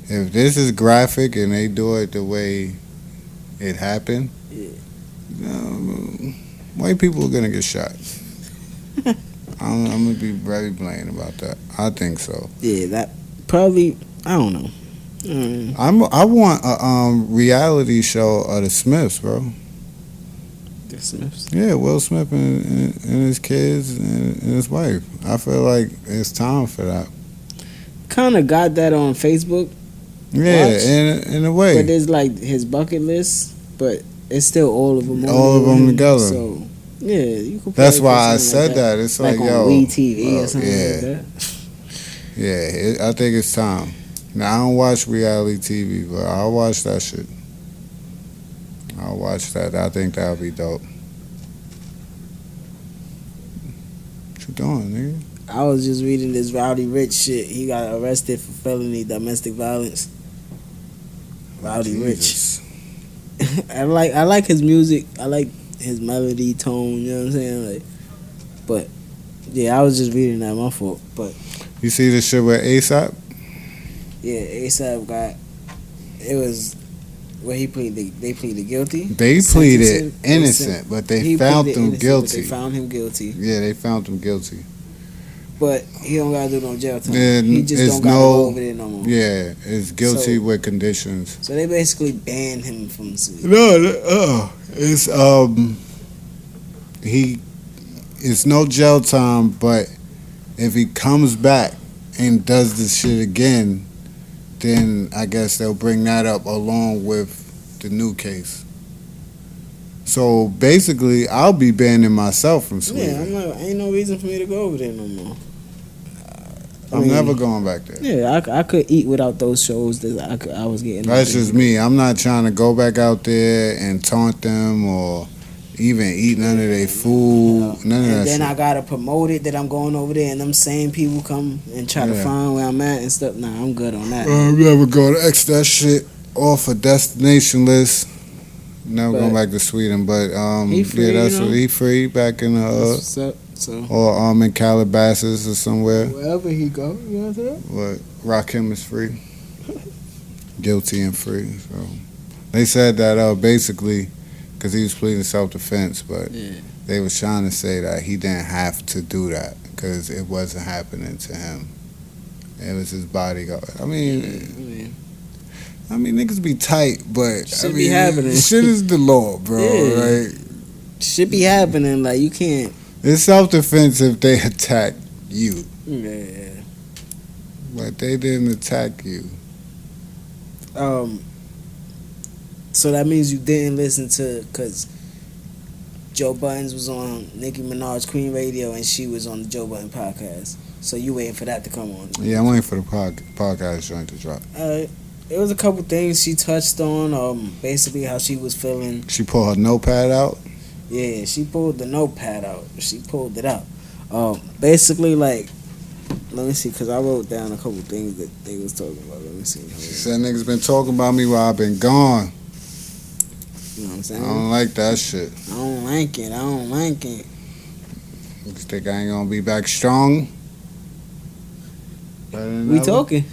[SPEAKER 4] if this is graphic and they do it the way it happened,
[SPEAKER 3] Yeah.
[SPEAKER 4] White people are gonna get shot. I'm gonna be very blatant about that. I think so.
[SPEAKER 3] Yeah, that probably. I don't know.
[SPEAKER 4] I want a reality show of the Smiths, bro.
[SPEAKER 3] The Smiths.
[SPEAKER 4] Yeah, Will Smith and his kids and his wife. I feel like it's time for that.
[SPEAKER 3] Kind of got that on Facebook,
[SPEAKER 4] Yeah,
[SPEAKER 3] Watch.
[SPEAKER 4] in a way.
[SPEAKER 3] but there's like his bucket list, but it's still all of them.
[SPEAKER 4] All of them together.
[SPEAKER 3] So yeah, you could.
[SPEAKER 4] That's
[SPEAKER 3] probably
[SPEAKER 4] why
[SPEAKER 3] put
[SPEAKER 4] I
[SPEAKER 3] something
[SPEAKER 4] said
[SPEAKER 3] like
[SPEAKER 4] that. It's like,
[SPEAKER 3] on
[SPEAKER 4] yo,
[SPEAKER 3] WeTV or something
[SPEAKER 4] yeah.
[SPEAKER 3] like that.
[SPEAKER 4] Yeah, I think it's time. Now, I don't watch reality TV, but I'll watch that shit. I'll watch that. I think that'll be dope. What you doing, nigga?
[SPEAKER 3] I was just reading this Rowdy Rich shit. He got arrested for felony domestic violence. Rowdy
[SPEAKER 4] Jesus.
[SPEAKER 3] Rich. I like his music. I like his melody tone. You know what I'm saying? Like, but yeah, I was just reading that. My fault. But
[SPEAKER 4] You see this shit with ASAP?
[SPEAKER 3] yeah, ASAP got. It was where he pleaded. They pleaded guilty.
[SPEAKER 4] They pleaded innocent, but they
[SPEAKER 3] He
[SPEAKER 4] found
[SPEAKER 3] pleaded
[SPEAKER 4] him
[SPEAKER 3] innocent, but
[SPEAKER 4] guilty.
[SPEAKER 3] They found him guilty.
[SPEAKER 4] Yeah, they found him guilty.
[SPEAKER 3] But he don't gotta do no jail time.
[SPEAKER 4] Then
[SPEAKER 3] He just
[SPEAKER 4] it's
[SPEAKER 3] don't gotta
[SPEAKER 4] no-
[SPEAKER 3] go over there no more.
[SPEAKER 4] Yeah, it's guilty
[SPEAKER 3] So-
[SPEAKER 4] with conditions.
[SPEAKER 3] So they basically banned him from the city.
[SPEAKER 4] No, it's he. It's no jail time, but if he comes back and does this shit again, then I guess they'll bring that up along with the new case. So basically, I'll be banning myself from Sweden.
[SPEAKER 3] Yeah, I'm like, ain't no reason for me to go over there no more.
[SPEAKER 4] I'm never going back there.
[SPEAKER 3] Yeah, I could eat without those shows that I was getting.
[SPEAKER 4] That's just me. I'm not trying to go back out there and taunt them or even eat none of their food. None of
[SPEAKER 3] And
[SPEAKER 4] that
[SPEAKER 3] then
[SPEAKER 4] shit.
[SPEAKER 3] I gotta promote it that I'm going over there, and them same people come and try to
[SPEAKER 4] Yeah.
[SPEAKER 3] find where I'm at and stuff. Nah, I'm good on that.
[SPEAKER 4] I'm never going to X that shit off a destination list. Never
[SPEAKER 3] But
[SPEAKER 4] going back to Sweden, but
[SPEAKER 3] he free,
[SPEAKER 4] yeah, that's
[SPEAKER 3] you know?
[SPEAKER 4] what he free back in
[SPEAKER 3] That's
[SPEAKER 4] the
[SPEAKER 3] what's up. So
[SPEAKER 4] or in Calabasas or somewhere.
[SPEAKER 3] wherever he go, you know what I'm saying?
[SPEAKER 4] What Rakim is free, guilty and free. So they said that basically because he was pleading self-defense, but
[SPEAKER 3] Yeah.
[SPEAKER 4] they was trying to say that he didn't have to do that because it wasn't happening to him. It was his bodyguard. I mean, niggas be tight, but
[SPEAKER 3] Shit be happening.
[SPEAKER 4] Shit is the law, bro.
[SPEAKER 3] Yeah.
[SPEAKER 4] Like,
[SPEAKER 3] Shit be happening. Like you can't.
[SPEAKER 4] it's self-defense if they attack you,
[SPEAKER 3] Yeah.
[SPEAKER 4] but they didn't attack you.
[SPEAKER 3] So that means you didn't listen to, because Joe Buttons was on Nicki Minaj's Queen Radio and she was on the Joe Button podcast. So you waiting for that to come on?
[SPEAKER 4] Yeah, I'm waiting for the podcast joint to drop.
[SPEAKER 3] It was a couple things she touched on. Basically how she was feeling.
[SPEAKER 4] She pulled her notepad out.
[SPEAKER 3] Yeah, she pulled the notepad out. She pulled it out. Basically, like, let me see, because I wrote down a couple things that they was talking about. Let me see.
[SPEAKER 4] She said niggas been talking about me while I've been gone.
[SPEAKER 3] You know what I'm
[SPEAKER 4] I
[SPEAKER 3] saying?
[SPEAKER 4] don't like that shit.
[SPEAKER 3] I don't like it. I don't like it.
[SPEAKER 4] You think I ain't gonna be back strong? Better than
[SPEAKER 3] We
[SPEAKER 4] ever?
[SPEAKER 3] talking.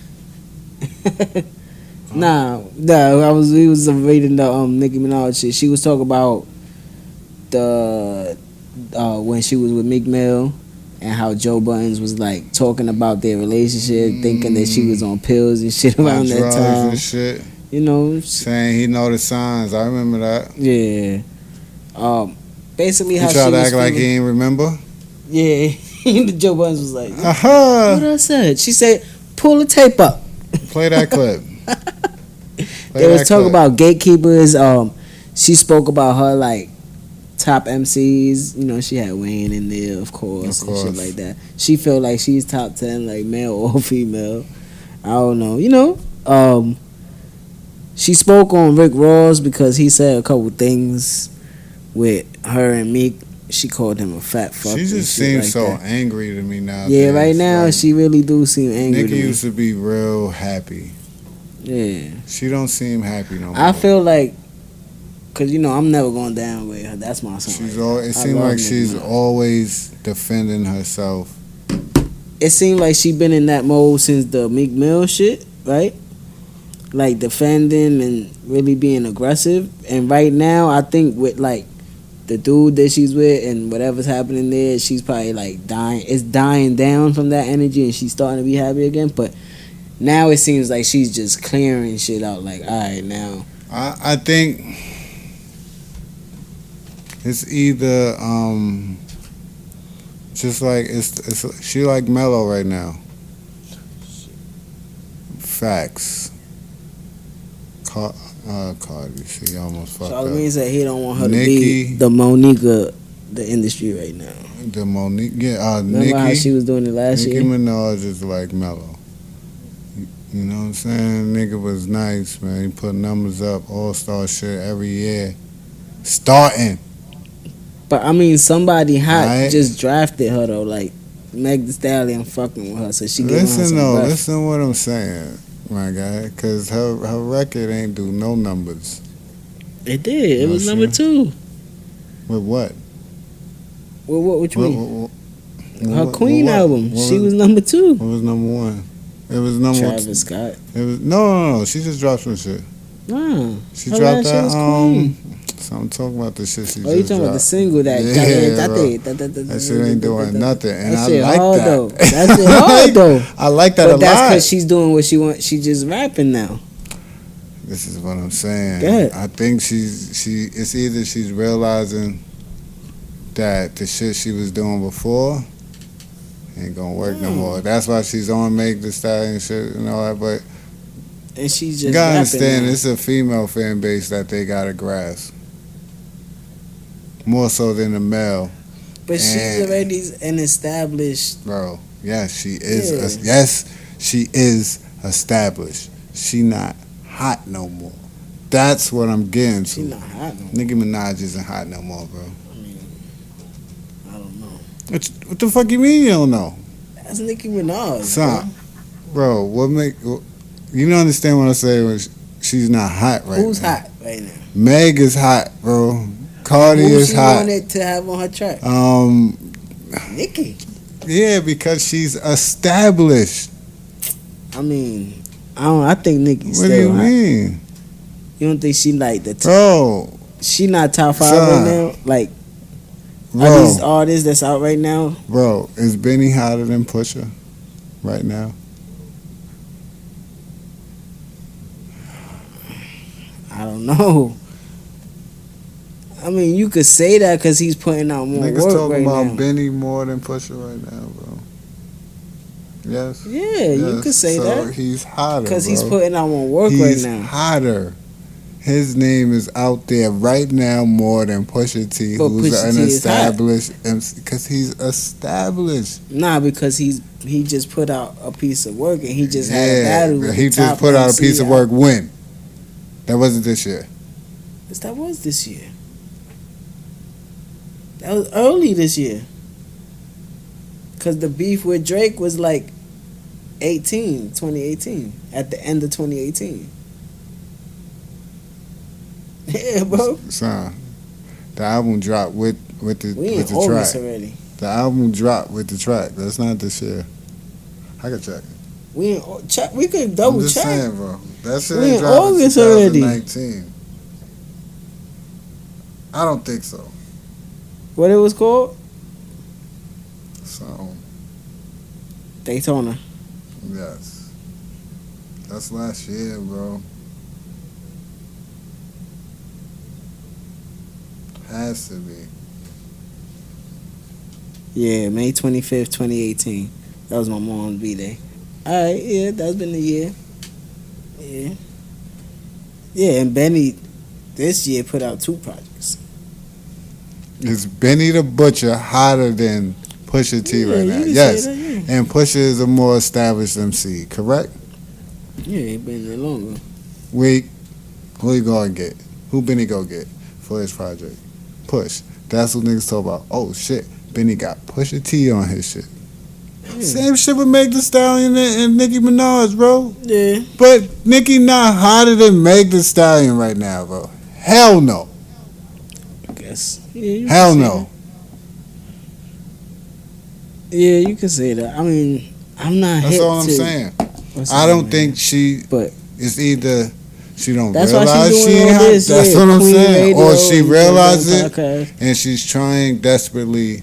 [SPEAKER 3] Nah, we was reading the Nicki Minaj shit. She was talking about the when she was with Meek Mill and how Joe Buttons was like talking about their relationship, thinking that she was on pills and shit around that
[SPEAKER 4] Drugs
[SPEAKER 3] time.
[SPEAKER 4] and shit.
[SPEAKER 3] You know,
[SPEAKER 4] Saying he know the signs. I remember that.
[SPEAKER 3] yeah. Basically,
[SPEAKER 4] He
[SPEAKER 3] how
[SPEAKER 4] tried
[SPEAKER 3] she
[SPEAKER 4] to
[SPEAKER 3] was
[SPEAKER 4] act like
[SPEAKER 3] feeling.
[SPEAKER 4] he ain't remember.
[SPEAKER 3] Yeah, Joe Buttons was like,
[SPEAKER 4] Aha!
[SPEAKER 3] "What I said?" She said, "Pull the tape up."
[SPEAKER 4] Play that clip.
[SPEAKER 3] They was talking about gatekeepers. She spoke about her like top MCs. You know, she had Wayne in there, of course,
[SPEAKER 4] Of
[SPEAKER 3] and shit
[SPEAKER 4] course.
[SPEAKER 3] like that. She felt like she's top 10, like male or female. I don't know. You know, she spoke on Rick Ross because he said a couple things with her and Meek. She called him a fat fuck.
[SPEAKER 4] She
[SPEAKER 3] and
[SPEAKER 4] just
[SPEAKER 3] shit
[SPEAKER 4] seems
[SPEAKER 3] like
[SPEAKER 4] so
[SPEAKER 3] that.
[SPEAKER 4] angry to me now.
[SPEAKER 3] Yeah, right now she really do seem angry.
[SPEAKER 4] Nicki
[SPEAKER 3] to me.
[SPEAKER 4] used to be real happy.
[SPEAKER 3] Yeah.
[SPEAKER 4] She don't seem happy no more.
[SPEAKER 3] I feel like, cause you know I'm never going down with her. That's my song.
[SPEAKER 4] She's all. It
[SPEAKER 3] I
[SPEAKER 4] seems
[SPEAKER 3] love
[SPEAKER 4] like
[SPEAKER 3] Nicki
[SPEAKER 4] she's
[SPEAKER 3] Minaj.
[SPEAKER 4] always defending herself.
[SPEAKER 3] It seemed like she been in that mode since the Meek Mill shit, right? Like defending and really being aggressive. And right now, I think with like the dude that she's with and whatever's happening there, she's probably like dying. It's dying down from that energy, and she's starting to be happy again. But now it seems like she's just clearing shit out. Like, all right, now.
[SPEAKER 4] I think it's either just like it's she like mellow right now. Facts. Cardi, she almost fucked
[SPEAKER 3] Charlamagne
[SPEAKER 4] up.
[SPEAKER 3] said he don't want her to
[SPEAKER 4] Nicki.
[SPEAKER 3] be the Monica, the industry right now.
[SPEAKER 4] The Monique, yeah,
[SPEAKER 3] Remember how
[SPEAKER 4] Nicki.
[SPEAKER 3] she was doing it last
[SPEAKER 4] Nicki
[SPEAKER 3] year?
[SPEAKER 4] Minaj is like mellow. You know what I'm saying? Nigga was nice, man. He put numbers up, all-star shit every year. Starting.
[SPEAKER 3] But I mean, somebody hot
[SPEAKER 4] Right.
[SPEAKER 3] just drafted her though. Like Meg Thee Stallion fucking with her, so she giving her
[SPEAKER 4] Listen
[SPEAKER 3] some
[SPEAKER 4] though,
[SPEAKER 3] breath.
[SPEAKER 4] listen what I'm saying, my guy. Because her record ain't do no numbers.
[SPEAKER 3] It did. It
[SPEAKER 4] No,
[SPEAKER 3] was
[SPEAKER 4] she-
[SPEAKER 3] number 2.
[SPEAKER 4] With what?
[SPEAKER 3] Well, what? Which one? Her
[SPEAKER 4] what-
[SPEAKER 3] Queen
[SPEAKER 4] what-
[SPEAKER 3] album.
[SPEAKER 4] what
[SPEAKER 3] She
[SPEAKER 4] was-
[SPEAKER 3] was number 2.
[SPEAKER 4] What was number one? It was number
[SPEAKER 3] Travis Scott.
[SPEAKER 4] It was no. She just dropped some shit.
[SPEAKER 3] Nah.
[SPEAKER 4] She
[SPEAKER 3] Her
[SPEAKER 4] dropped
[SPEAKER 3] last shit
[SPEAKER 4] that.
[SPEAKER 3] was Queen.
[SPEAKER 4] So I'm talking about the shit she
[SPEAKER 3] Oh, you
[SPEAKER 4] just
[SPEAKER 3] talking about the
[SPEAKER 4] dropped.
[SPEAKER 3] single that?
[SPEAKER 4] Yeah, bro. That shit ain't doing nothing, and
[SPEAKER 3] That
[SPEAKER 4] I
[SPEAKER 3] shit
[SPEAKER 4] like
[SPEAKER 3] hard
[SPEAKER 4] that.
[SPEAKER 3] though. That shit hard though.
[SPEAKER 4] I like that a
[SPEAKER 3] But that's
[SPEAKER 4] lot.
[SPEAKER 3] because she's doing what she wants. She just rapping now.
[SPEAKER 4] This is what I'm saying.
[SPEAKER 3] Go ahead.
[SPEAKER 4] I think it's either she's realizing that the shit she was doing before ain't gonna work no more. That's why she's on Make the Stallion shit and all that. But
[SPEAKER 3] And she's just
[SPEAKER 4] you gotta
[SPEAKER 3] rapping
[SPEAKER 4] understand,
[SPEAKER 3] now.
[SPEAKER 4] it's a female fan base that they gotta grasp more so than the male.
[SPEAKER 3] But she's
[SPEAKER 4] and-
[SPEAKER 3] already an established.
[SPEAKER 4] Bro, yes, she is.
[SPEAKER 3] Yeah.
[SPEAKER 4] Yes, she is established. She not hot no more. That's what I'm getting to.
[SPEAKER 3] She not hot no more.
[SPEAKER 4] Nicki Minaj isn't hot no more, bro.
[SPEAKER 3] I mean, I don't know.
[SPEAKER 4] What the fuck you mean you don't know?
[SPEAKER 3] That's Nicki Minaj.
[SPEAKER 4] Son, bro, you don't understand what I say when she's not hot right
[SPEAKER 3] Who's
[SPEAKER 4] now.
[SPEAKER 3] hot right now?
[SPEAKER 4] Meg is hot, bro. Cardi
[SPEAKER 3] Who
[SPEAKER 4] is
[SPEAKER 3] she
[SPEAKER 4] hot.
[SPEAKER 3] wanted to have on her track? Nicki.
[SPEAKER 4] Yeah, because she's established.
[SPEAKER 3] I mean, I think Nicki's
[SPEAKER 4] What
[SPEAKER 3] still
[SPEAKER 4] do you
[SPEAKER 3] hot.
[SPEAKER 4] mean?
[SPEAKER 3] You don't think she like the
[SPEAKER 4] Bro,
[SPEAKER 3] she not top 5
[SPEAKER 4] Son.
[SPEAKER 3] right now? Like are
[SPEAKER 4] bro,
[SPEAKER 3] these artists that's out right now?
[SPEAKER 4] bro, is Benny hotter than Pusha right now?
[SPEAKER 3] I don't know. I mean, you could say that because he's putting out more
[SPEAKER 4] Niggas
[SPEAKER 3] work
[SPEAKER 4] talking
[SPEAKER 3] right
[SPEAKER 4] about
[SPEAKER 3] now.
[SPEAKER 4] Benny more than Pusha right now, bro. Yes?
[SPEAKER 3] Yeah, you
[SPEAKER 4] Yes.
[SPEAKER 3] could say
[SPEAKER 4] So
[SPEAKER 3] that
[SPEAKER 4] he's hotter,
[SPEAKER 3] because he's
[SPEAKER 4] bro.
[SPEAKER 3] putting out more work
[SPEAKER 4] He's
[SPEAKER 3] right now.
[SPEAKER 4] hotter. His name is out there right now more than Pusha T,
[SPEAKER 3] But
[SPEAKER 4] who's
[SPEAKER 3] Pusha
[SPEAKER 4] an
[SPEAKER 3] T is
[SPEAKER 4] established MC, because he's established.
[SPEAKER 3] Nah, because he just put out a piece of work and he just had a battle.
[SPEAKER 4] but
[SPEAKER 3] With
[SPEAKER 4] he
[SPEAKER 3] the
[SPEAKER 4] just
[SPEAKER 3] top
[SPEAKER 4] put out a
[SPEAKER 3] MC
[SPEAKER 4] piece of work when? That wasn't this year.
[SPEAKER 3] That was this year. That was early this year. Cause the beef with Drake was like 2018, at the end of 2018. Yeah, bro.
[SPEAKER 4] Son, the album dropped with
[SPEAKER 3] We
[SPEAKER 4] the
[SPEAKER 3] in
[SPEAKER 4] track.
[SPEAKER 3] August already.
[SPEAKER 4] The album dropped with the track. That's not this year. I can check.
[SPEAKER 3] We could
[SPEAKER 4] I'm
[SPEAKER 3] double
[SPEAKER 4] just
[SPEAKER 3] check.
[SPEAKER 4] saying, bro. That shit
[SPEAKER 3] We
[SPEAKER 4] ain't
[SPEAKER 3] in
[SPEAKER 4] dropped in
[SPEAKER 3] August already.
[SPEAKER 4] 2019. I don't think so.
[SPEAKER 3] What it was called?
[SPEAKER 4] So,
[SPEAKER 3] Daytona.
[SPEAKER 4] yes. That's last year, bro. Has to be.
[SPEAKER 3] Yeah, May 25th, 2018. That was my mom's B-Day. Alright, yeah, that's been a year. Yeah. Yeah, and Benny this year put out 2 projects.
[SPEAKER 4] Is Benny the Butcher hotter than Pusha T
[SPEAKER 3] Yeah,
[SPEAKER 4] right
[SPEAKER 3] you
[SPEAKER 4] now?
[SPEAKER 3] can say
[SPEAKER 4] Yes.
[SPEAKER 3] that, yeah.
[SPEAKER 4] And Pusha is a more established MC, correct?
[SPEAKER 3] Yeah, he been there longer.
[SPEAKER 4] Who you gonna get? Who Benny go get for his project? Push. That's what niggas talk about. Oh shit, Benny got Pusha T on his shit.
[SPEAKER 3] Yeah.
[SPEAKER 4] Same shit with Meg Thee Stallion and Nicki Minaj, bro.
[SPEAKER 3] Yeah.
[SPEAKER 4] But Nicki not hotter than Meg Thee Stallion right now, bro. Hell no.
[SPEAKER 3] I guess. Yeah, you
[SPEAKER 4] Hell
[SPEAKER 3] can say
[SPEAKER 4] no.
[SPEAKER 3] that. Yeah, you can say that. I mean, I'm not
[SPEAKER 4] That's
[SPEAKER 3] hip
[SPEAKER 4] all I'm
[SPEAKER 3] to
[SPEAKER 4] saying.
[SPEAKER 3] what's
[SPEAKER 4] I
[SPEAKER 3] her
[SPEAKER 4] don't
[SPEAKER 3] name?
[SPEAKER 4] think she
[SPEAKER 3] But
[SPEAKER 4] it's either she don't
[SPEAKER 3] that's why
[SPEAKER 4] realize
[SPEAKER 3] she's
[SPEAKER 4] she
[SPEAKER 3] doing
[SPEAKER 4] ain't
[SPEAKER 3] all
[SPEAKER 4] hot.
[SPEAKER 3] this.
[SPEAKER 4] That's
[SPEAKER 3] yeah,
[SPEAKER 4] what I'm
[SPEAKER 3] Queen
[SPEAKER 4] saying.
[SPEAKER 3] Radio
[SPEAKER 4] Or she
[SPEAKER 3] and
[SPEAKER 4] realizes
[SPEAKER 3] doing
[SPEAKER 4] it
[SPEAKER 3] podcast.
[SPEAKER 4] and she's trying desperately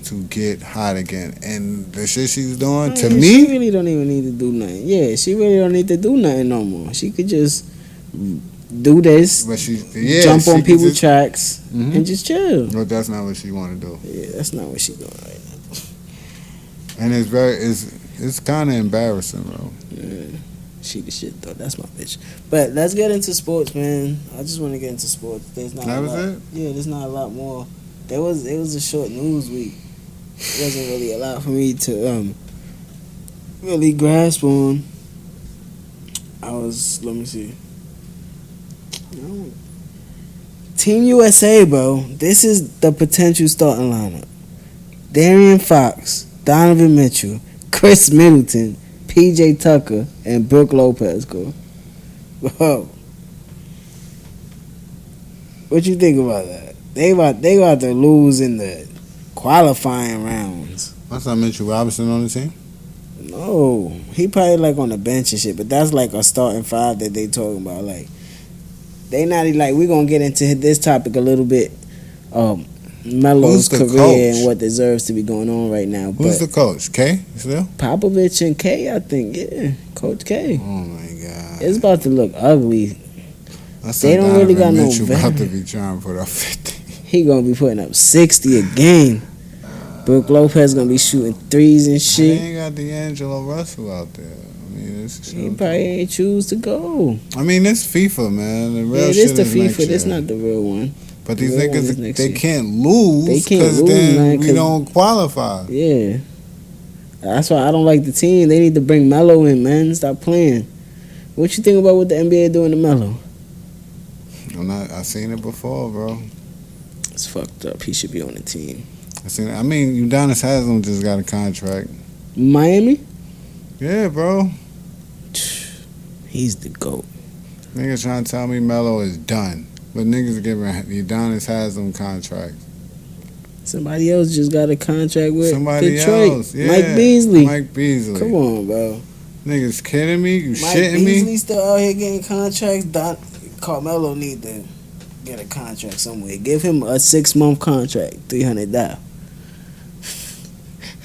[SPEAKER 4] to get hot again. And the shit she's doing, to
[SPEAKER 3] She
[SPEAKER 4] me,
[SPEAKER 3] really don't even need to do nothing. Yeah, she really don't need to do nothing no more. She could just do this,
[SPEAKER 4] but she
[SPEAKER 3] jump
[SPEAKER 4] she
[SPEAKER 3] on
[SPEAKER 4] could
[SPEAKER 3] people's
[SPEAKER 4] just,
[SPEAKER 3] tracks,
[SPEAKER 4] Mhm.
[SPEAKER 3] and just chill.
[SPEAKER 4] But that's not what she want to do.
[SPEAKER 3] Yeah, that's not what she doing right
[SPEAKER 4] And it's kind of embarrassing, bro.
[SPEAKER 3] now. Yeah. She the shit though. That's my bitch. But let's get into sports, man. I just want to get into sports. There's not
[SPEAKER 4] That
[SPEAKER 3] a
[SPEAKER 4] was
[SPEAKER 3] lot.
[SPEAKER 4] it?
[SPEAKER 3] Yeah, there's not a lot more. It was a short news week. It wasn't really a lot for me to really grasp on. Let me see. Team USA, bro. This is the potential starting lineup. Darian Fox, Donovan Mitchell, Chris Middleton, PJ Tucker, and Brooke Lopez, go. Whoa. What you think about that? They about to lose in the qualifying rounds.
[SPEAKER 4] What's not Mitchell Robinson on the team?
[SPEAKER 3] No, he probably like on the bench and shit, but that's like a starting 5 that they talking about. Like they not like we're gonna get into this topic a little bit. Melo's
[SPEAKER 4] Who's the
[SPEAKER 3] career
[SPEAKER 4] coach?
[SPEAKER 3] and what deserves to be going on right now.
[SPEAKER 4] Who's
[SPEAKER 3] but
[SPEAKER 4] the coach? K still?
[SPEAKER 3] Popovich and K, I think, yeah, Coach K.
[SPEAKER 4] Oh my god.
[SPEAKER 3] It's about to look ugly. They don't
[SPEAKER 4] Donovan
[SPEAKER 3] really got no
[SPEAKER 4] Mitchell about to
[SPEAKER 3] veteran.
[SPEAKER 4] be trying to put up 50.
[SPEAKER 3] He gonna be putting up 60 a game. Brooke Lopez gonna be shooting threes and
[SPEAKER 4] They
[SPEAKER 3] shit.
[SPEAKER 4] ain't got D'Angelo Russell out there. I mean, it's
[SPEAKER 3] He probably ain't choose to go.
[SPEAKER 4] I mean, it's FIFA, man. The real
[SPEAKER 3] Yeah,
[SPEAKER 4] shit
[SPEAKER 3] this the
[SPEAKER 4] is next
[SPEAKER 3] FIFA. This
[SPEAKER 4] year.
[SPEAKER 3] not the real one.
[SPEAKER 4] But these
[SPEAKER 3] the real one is
[SPEAKER 4] niggas,
[SPEAKER 3] next
[SPEAKER 4] they
[SPEAKER 3] year.
[SPEAKER 4] can't lose.
[SPEAKER 3] They can't
[SPEAKER 4] 'cause
[SPEAKER 3] lose,
[SPEAKER 4] then
[SPEAKER 3] man,
[SPEAKER 4] we
[SPEAKER 3] 'cause-
[SPEAKER 4] don't qualify.
[SPEAKER 3] Yeah, that's why I don't like the team. They need to bring Melo in, man. Stop playing. What you think about what the NBA doing to Melo?
[SPEAKER 4] I seen it before, bro.
[SPEAKER 3] It's fucked up. He should be on the team.
[SPEAKER 4] I mean, Udonis Haslem just got a contract.
[SPEAKER 3] Miami,
[SPEAKER 4] Yeah, bro.
[SPEAKER 3] he's the GOAT.
[SPEAKER 4] Niggas trying to tell me Melo is done. But niggas giving Udonis Haslem contract.
[SPEAKER 3] Somebody else just got a contract with
[SPEAKER 4] Somebody
[SPEAKER 3] Detroit.
[SPEAKER 4] else. Yeah.
[SPEAKER 3] Mike Beasley.
[SPEAKER 4] Mike Beasley.
[SPEAKER 3] Come on, bro.
[SPEAKER 4] Niggas kidding me? You
[SPEAKER 3] Mike
[SPEAKER 4] shitting
[SPEAKER 3] Beasley
[SPEAKER 4] me?
[SPEAKER 3] still out here getting contracts. Carmelo need to get a contract somewhere. Give him a 6-month contract, $300.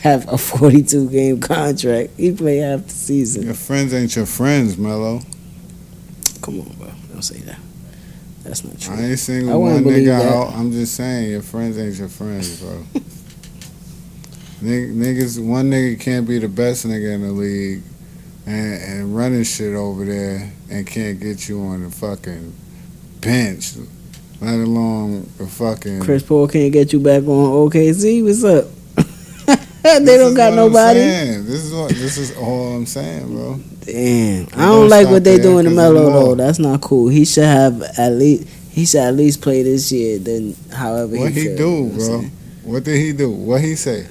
[SPEAKER 3] Have a 42-game contract. He play half the season.
[SPEAKER 4] Your friends ain't your friends, Melo.
[SPEAKER 3] Come on, bro. Don't say that. That's not true.
[SPEAKER 4] I ain't
[SPEAKER 3] I
[SPEAKER 4] single
[SPEAKER 3] wouldn't
[SPEAKER 4] one
[SPEAKER 3] believe
[SPEAKER 4] nigga
[SPEAKER 3] that.
[SPEAKER 4] out. I'm just saying, your friends ain't your friends, bro. Niggas, one nigga can't be the best nigga in the league and running shit over there and can't get you on the fucking bench, let alone the fucking.
[SPEAKER 3] Chris Paul can't get you back on OKC. What's up? They don't got nobody.
[SPEAKER 4] This is all I'm saying, bro.
[SPEAKER 3] Damn, I
[SPEAKER 4] don't
[SPEAKER 3] don't like
[SPEAKER 4] stop
[SPEAKER 3] what they
[SPEAKER 4] there
[SPEAKER 3] doing to
[SPEAKER 4] 'cause
[SPEAKER 3] Melo
[SPEAKER 4] it's more.
[SPEAKER 3] though. That's not cool. He should at least play this year. Then however
[SPEAKER 4] What he
[SPEAKER 3] feel,
[SPEAKER 4] do,
[SPEAKER 3] you know what I'm
[SPEAKER 4] bro?
[SPEAKER 3] saying?
[SPEAKER 4] What did he do? What he say?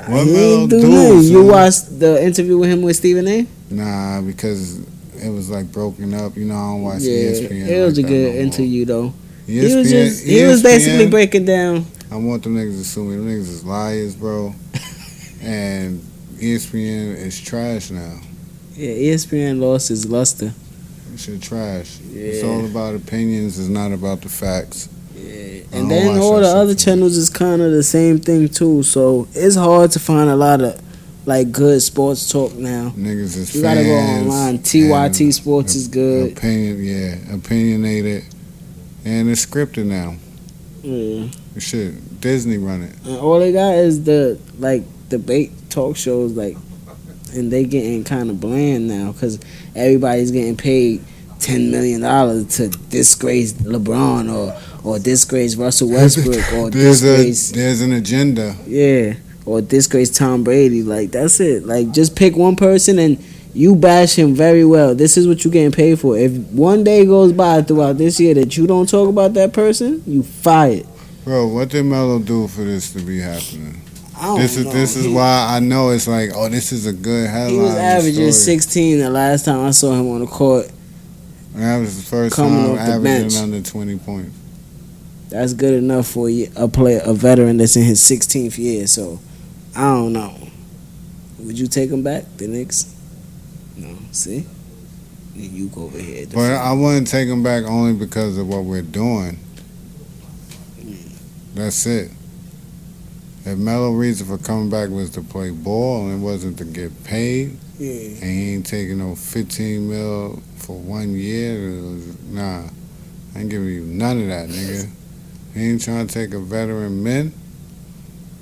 [SPEAKER 4] What
[SPEAKER 3] He
[SPEAKER 4] Melo
[SPEAKER 3] ain't do
[SPEAKER 4] do?
[SPEAKER 3] nothing. You
[SPEAKER 4] son?
[SPEAKER 3] watched the interview with him with Stephen A?
[SPEAKER 4] Nah, because it was like broken up. You know, I don't watch
[SPEAKER 3] Yeah,
[SPEAKER 4] ESPN.
[SPEAKER 3] it was
[SPEAKER 4] like
[SPEAKER 3] a
[SPEAKER 4] that
[SPEAKER 3] good
[SPEAKER 4] no more.
[SPEAKER 3] interview though.
[SPEAKER 4] ESPN,
[SPEAKER 3] He was basically
[SPEAKER 4] ESPN,
[SPEAKER 3] breaking down.
[SPEAKER 4] I want them niggas to sue me. Them niggas is liars, bro. And ESPN is trash now.
[SPEAKER 3] Yeah, ESPN lost his luster.
[SPEAKER 4] That shit trash. It's
[SPEAKER 3] Yeah.
[SPEAKER 4] all about opinions. It's not about the facts.
[SPEAKER 3] Yeah,
[SPEAKER 4] I
[SPEAKER 3] and
[SPEAKER 4] don't
[SPEAKER 3] then
[SPEAKER 4] watch
[SPEAKER 3] all
[SPEAKER 4] that
[SPEAKER 3] the
[SPEAKER 4] shit
[SPEAKER 3] other
[SPEAKER 4] too
[SPEAKER 3] channels is kind of the same thing too. So it's hard to find a lot of like good sports talk now.
[SPEAKER 4] Niggas is
[SPEAKER 3] You gotta go
[SPEAKER 4] fans
[SPEAKER 3] online. TYT
[SPEAKER 4] and
[SPEAKER 3] Sports is good.
[SPEAKER 4] Opinionated, and it's scripted now.
[SPEAKER 3] Yeah.
[SPEAKER 4] Shit, Disney run it.
[SPEAKER 3] And all they got is the like debate talk shows, like, and they getting kind of bland now because everybody's getting paid $10 million to disgrace LeBron or disgrace Russell Westbrook or disgrace
[SPEAKER 4] There's an agenda.
[SPEAKER 3] or disgrace Tom Brady. Like that's it. Like just pick one person and you bash him very well. This is what you're getting paid for. If one day goes by throughout this year that you don't talk about that person, you fired.
[SPEAKER 4] Bro, what did Melo do for this to be happening?
[SPEAKER 3] I don't know.
[SPEAKER 4] This is why I know it's like, oh, this is a good headline.
[SPEAKER 3] He was averaging
[SPEAKER 4] story.
[SPEAKER 3] 16 the last time I saw him on the court.
[SPEAKER 4] And that was the first
[SPEAKER 3] Coming
[SPEAKER 4] time
[SPEAKER 3] off the bench.
[SPEAKER 4] averaging under 20 points.
[SPEAKER 3] That's good enough for a veteran that's in his 16th year. So I don't know. Would you take him back, the Knicks? No. See, you go over here.
[SPEAKER 4] But I wouldn't take him back only because of what we're doing. That's it. If Melo reason for coming back was to play ball and it wasn't to get paid,
[SPEAKER 3] Yeah.
[SPEAKER 4] and he ain't taking no 15 mil for 1 year, nah, I ain't giving you none of that, nigga. He ain't trying to take a veteran man,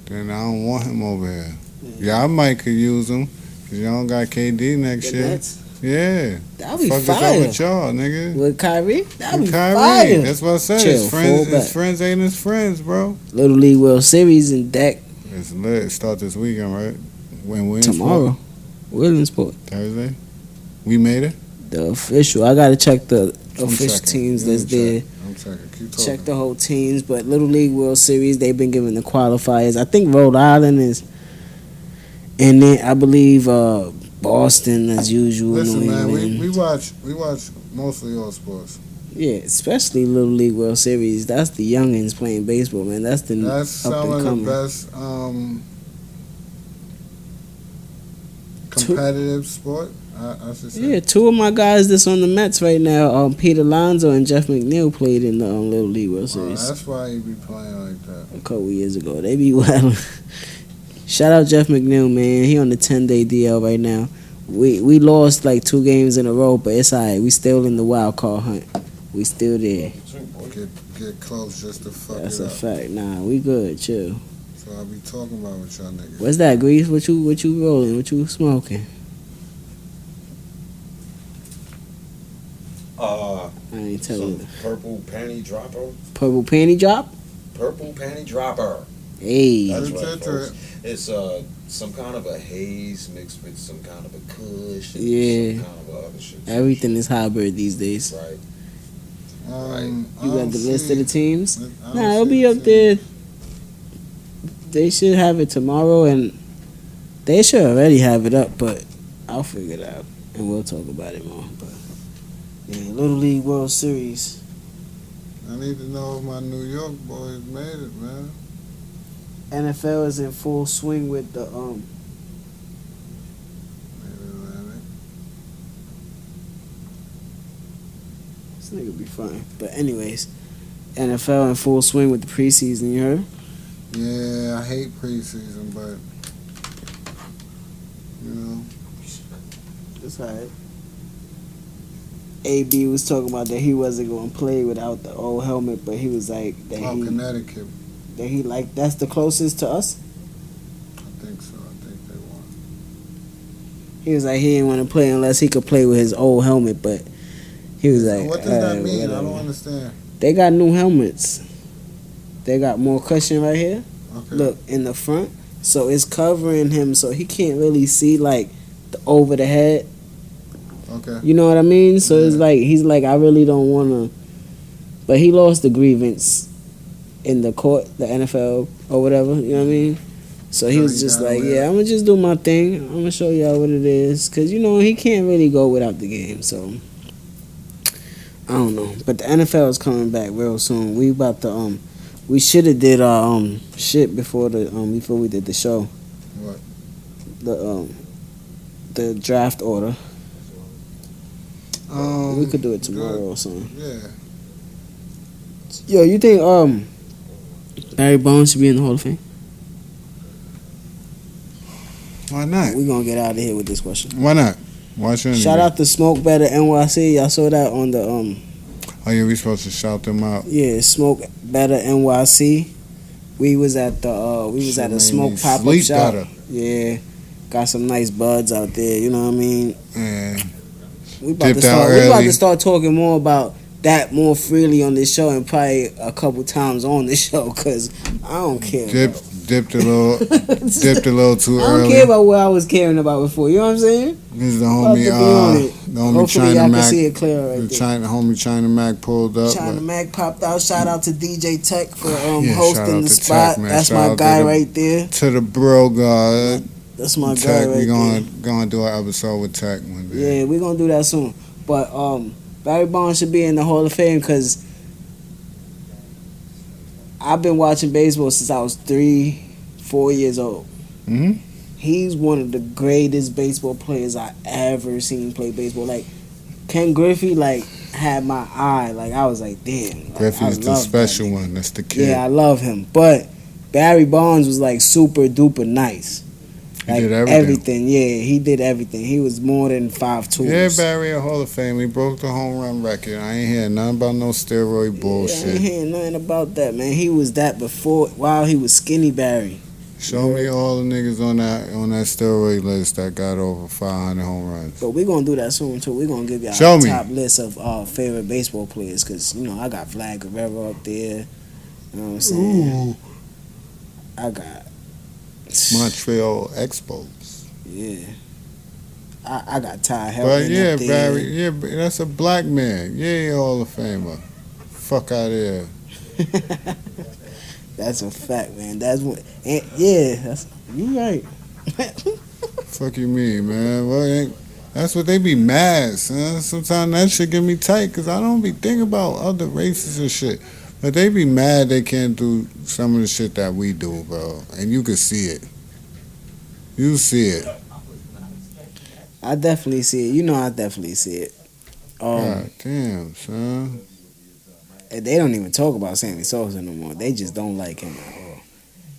[SPEAKER 4] then I don't want him over here. Y'all might could use him, because y'all don't got KD next
[SPEAKER 3] The
[SPEAKER 4] year.
[SPEAKER 3] Nets?
[SPEAKER 4] Yeah.
[SPEAKER 3] That'd be
[SPEAKER 4] Fuck is up
[SPEAKER 3] fire.
[SPEAKER 4] with y'all, nigga?
[SPEAKER 3] With Kyrie? That'd be
[SPEAKER 4] With Kyrie.
[SPEAKER 3] fire.
[SPEAKER 4] That's what I said.
[SPEAKER 3] Chill,
[SPEAKER 4] His friends,
[SPEAKER 3] full back.
[SPEAKER 4] his friends ain't his friends, bro.
[SPEAKER 3] Little League World Series and Dak
[SPEAKER 4] It's lit. Start this weekend, right? When
[SPEAKER 3] tomorrow. Williamsport.
[SPEAKER 4] Thursday. We made it.
[SPEAKER 3] The official. I gotta check the
[SPEAKER 4] I'm
[SPEAKER 3] official
[SPEAKER 4] checking.
[SPEAKER 3] teams
[SPEAKER 4] Yeah,
[SPEAKER 3] that's there.
[SPEAKER 4] I'm checking. Keep talking.
[SPEAKER 3] Check the whole teams, but Little League World Series, they've been given the qualifiers. I think Rhode Island is, and then I believe Boston as usual.
[SPEAKER 4] Listen,
[SPEAKER 3] New
[SPEAKER 4] man,
[SPEAKER 3] England.
[SPEAKER 4] we watch mostly all sports.
[SPEAKER 3] Yeah, especially Little League World Series. That's the youngins playing baseball, man. That's the
[SPEAKER 4] That's
[SPEAKER 3] up
[SPEAKER 4] some
[SPEAKER 3] and
[SPEAKER 4] of
[SPEAKER 3] coming.
[SPEAKER 4] the best competitive sport. I should say.
[SPEAKER 3] Yeah, two of my guys that's on the Mets right now, Pete Alonso and Jeff McNeil, played in the Little League World
[SPEAKER 4] Oh,
[SPEAKER 3] Series
[SPEAKER 4] that's why he be playing like that.
[SPEAKER 3] a couple years ago. They be wild. Shout out Jeff McNeil, man. He on the 10-day DL right now. We lost like 2 games in a row, but it's alright. We still in the wild card hunt. We still there.
[SPEAKER 4] Get close just to fuck
[SPEAKER 3] That's
[SPEAKER 4] it
[SPEAKER 3] a
[SPEAKER 4] up.
[SPEAKER 3] fact. Nah, we good. Chill.
[SPEAKER 4] So I be talking about with y'all niggas.
[SPEAKER 3] What's that, Grease? What you rolling? What you smoking? I ain't telling you.
[SPEAKER 5] Purple panty dropper.
[SPEAKER 3] Purple panty drop?
[SPEAKER 5] Purple panty dropper.
[SPEAKER 3] Hey.
[SPEAKER 5] That's
[SPEAKER 4] That's
[SPEAKER 5] right,
[SPEAKER 4] it.
[SPEAKER 5] folks. It's some kind of a haze mixed with some kind of a kush and
[SPEAKER 3] Yeah.
[SPEAKER 5] some kind of other shit.
[SPEAKER 3] Everything is hybrid these days.
[SPEAKER 5] Right.
[SPEAKER 3] You got the list of the teams?
[SPEAKER 4] I don't
[SPEAKER 3] Nah, it'll
[SPEAKER 4] see
[SPEAKER 3] be
[SPEAKER 4] the
[SPEAKER 3] up
[SPEAKER 4] team.
[SPEAKER 3] there. They should have it tomorrow, and they should already have it up, but I'll figure it out, and we'll talk about it more. But yeah, Little League World Series.
[SPEAKER 4] I need to know if my New York boys made it, man.
[SPEAKER 3] NFL is in full swing with the
[SPEAKER 4] Mid-Atlantic.
[SPEAKER 3] This nigga be fine. But anyways, NFL in full swing with the preseason. You heard?
[SPEAKER 4] Yeah, I hate preseason, but you know,
[SPEAKER 3] It's alright. AB was talking about that he wasn't going to play without the old helmet, but he was like that
[SPEAKER 4] Connecticut.
[SPEAKER 3] he like that's the closest to us.
[SPEAKER 4] I think so. I think they won.
[SPEAKER 3] He was like he didn't want to play unless he could play with his old helmet, but he was like,
[SPEAKER 4] What does that mean?
[SPEAKER 3] whatever.
[SPEAKER 4] I don't understand.
[SPEAKER 3] They got new helmets. They got more cushion right here.
[SPEAKER 4] Okay.
[SPEAKER 3] Look in the front, so it's covering him, so he can't really see like the over the head.
[SPEAKER 4] Okay.
[SPEAKER 3] You know what I mean? So it's
[SPEAKER 4] Yeah.
[SPEAKER 3] like he's like, I really don't want to. But he lost the grievance in the court, the NFL or whatever. You know what I mean? So he
[SPEAKER 4] So
[SPEAKER 3] was
[SPEAKER 4] he
[SPEAKER 3] just
[SPEAKER 4] got
[SPEAKER 3] like,
[SPEAKER 4] away.
[SPEAKER 3] yeah, I'm gonna just do my thing. I'm gonna show y'all what it is, cause you know he can't really go without the game. So I don't know, but the NFL is coming back real soon. We about to we should have did our shit before before we did the show.
[SPEAKER 4] What?
[SPEAKER 3] The draft order. We could do it tomorrow
[SPEAKER 4] good.
[SPEAKER 3] or something.
[SPEAKER 4] Yeah.
[SPEAKER 3] Yo, you think Barry Bonds should be in the Hall of Fame?
[SPEAKER 4] Why not?
[SPEAKER 3] We gonna get out of here with this question.
[SPEAKER 4] Why not? Why shouldn't
[SPEAKER 3] Shout
[SPEAKER 4] he?
[SPEAKER 3] out to Smoke Better NYC. Y'all saw that on the
[SPEAKER 4] Oh yeah, we supposed to shout them out.
[SPEAKER 3] Smoke Better NYC. We was at the
[SPEAKER 4] Shit
[SPEAKER 3] at a
[SPEAKER 4] made
[SPEAKER 3] smoke
[SPEAKER 4] me
[SPEAKER 3] pop up
[SPEAKER 4] sleep
[SPEAKER 3] shop.
[SPEAKER 4] better.
[SPEAKER 3] Yeah, got some nice buds out there. You know what I mean?
[SPEAKER 4] And
[SPEAKER 3] We about
[SPEAKER 4] Dipped out
[SPEAKER 3] We about
[SPEAKER 4] early.
[SPEAKER 3] to start talking more about that more freely on this show, and probably a couple times on this show, cause I don't care.
[SPEAKER 4] dipped a little too
[SPEAKER 3] I don't
[SPEAKER 4] early.
[SPEAKER 3] care about what I was caring about before. You know what I'm saying?
[SPEAKER 4] This is the
[SPEAKER 3] About to be on
[SPEAKER 4] homie,
[SPEAKER 3] it.
[SPEAKER 4] the homie
[SPEAKER 3] Hopefully
[SPEAKER 4] China
[SPEAKER 3] y'all can
[SPEAKER 4] Mac.
[SPEAKER 3] see it clear right
[SPEAKER 4] The
[SPEAKER 3] there.
[SPEAKER 4] homie China Mac pulled up.
[SPEAKER 3] China
[SPEAKER 4] but-
[SPEAKER 3] Mac popped out. Shout out to DJ Tech for
[SPEAKER 4] Yeah, shout
[SPEAKER 3] hosting
[SPEAKER 4] out
[SPEAKER 3] the
[SPEAKER 4] to
[SPEAKER 3] spot.
[SPEAKER 4] Tech, man.
[SPEAKER 3] That's
[SPEAKER 4] Shout
[SPEAKER 3] my
[SPEAKER 4] out to
[SPEAKER 3] guy
[SPEAKER 4] the-
[SPEAKER 3] right there.
[SPEAKER 4] To the bro god.
[SPEAKER 3] That's my guy
[SPEAKER 4] Tech,
[SPEAKER 3] right
[SPEAKER 4] we
[SPEAKER 3] there.
[SPEAKER 4] gonna do an episode with Tech one day.
[SPEAKER 3] Yeah, we're gonna do that soon. But Barry Bonds should be in the Hall of Fame because I've been watching baseball since I was 3-4 years old.
[SPEAKER 4] Mhm.
[SPEAKER 3] He's one of the greatest baseball players I ever seen play baseball. Like Ken Griffey, like had my eye. Like I was like, damn. Like,
[SPEAKER 4] Griffey's
[SPEAKER 3] I
[SPEAKER 4] the
[SPEAKER 3] love
[SPEAKER 4] special
[SPEAKER 3] that nigga.
[SPEAKER 4] one. That's the kid.
[SPEAKER 3] Yeah, I love him. But Barry Bonds was like super duper nice.
[SPEAKER 4] He
[SPEAKER 3] Like
[SPEAKER 4] did everything.
[SPEAKER 3] Yeah, he did everything. He was more than 5 tools.
[SPEAKER 4] Yeah, Barry a Hall of Fame. He broke the home run record. I ain't hearing nothing about no steroid
[SPEAKER 3] Yeah, I ain't
[SPEAKER 4] bullshit.
[SPEAKER 3] hearing nothing about that, man. He was that before while he was skinny Barry.
[SPEAKER 4] Show me all the niggas on that steroid list that got over 500 home runs.
[SPEAKER 3] But we're going to do that soon, too. We're going to give y'all
[SPEAKER 4] Show
[SPEAKER 3] a
[SPEAKER 4] me.
[SPEAKER 3] top list of favorite baseball players because, you know, I got Vlad Guerrero up there. You know what I'm saying? I got...
[SPEAKER 4] Montreal Expos.
[SPEAKER 3] Yeah. I got Ty Helton
[SPEAKER 4] But yeah,
[SPEAKER 3] up there.
[SPEAKER 4] Barry, yeah, that's a black man. Yeah, he a Hall of Famer. Fuck out of here.
[SPEAKER 3] That's a fact, man. That's what... And yeah, that's... You right.
[SPEAKER 4] Fuck you mean, man? Well, that's what they be mad, son. Sometimes that shit get me tight because I don't be thinking about other races and shit. But they be mad they can't do some of the shit that we do, bro. And you can see it. You see it.
[SPEAKER 3] I definitely see it. You know, I definitely see it.
[SPEAKER 4] God damn, son.
[SPEAKER 3] And they don't even talk about Sammy Sosa no more. They just don't like him at all.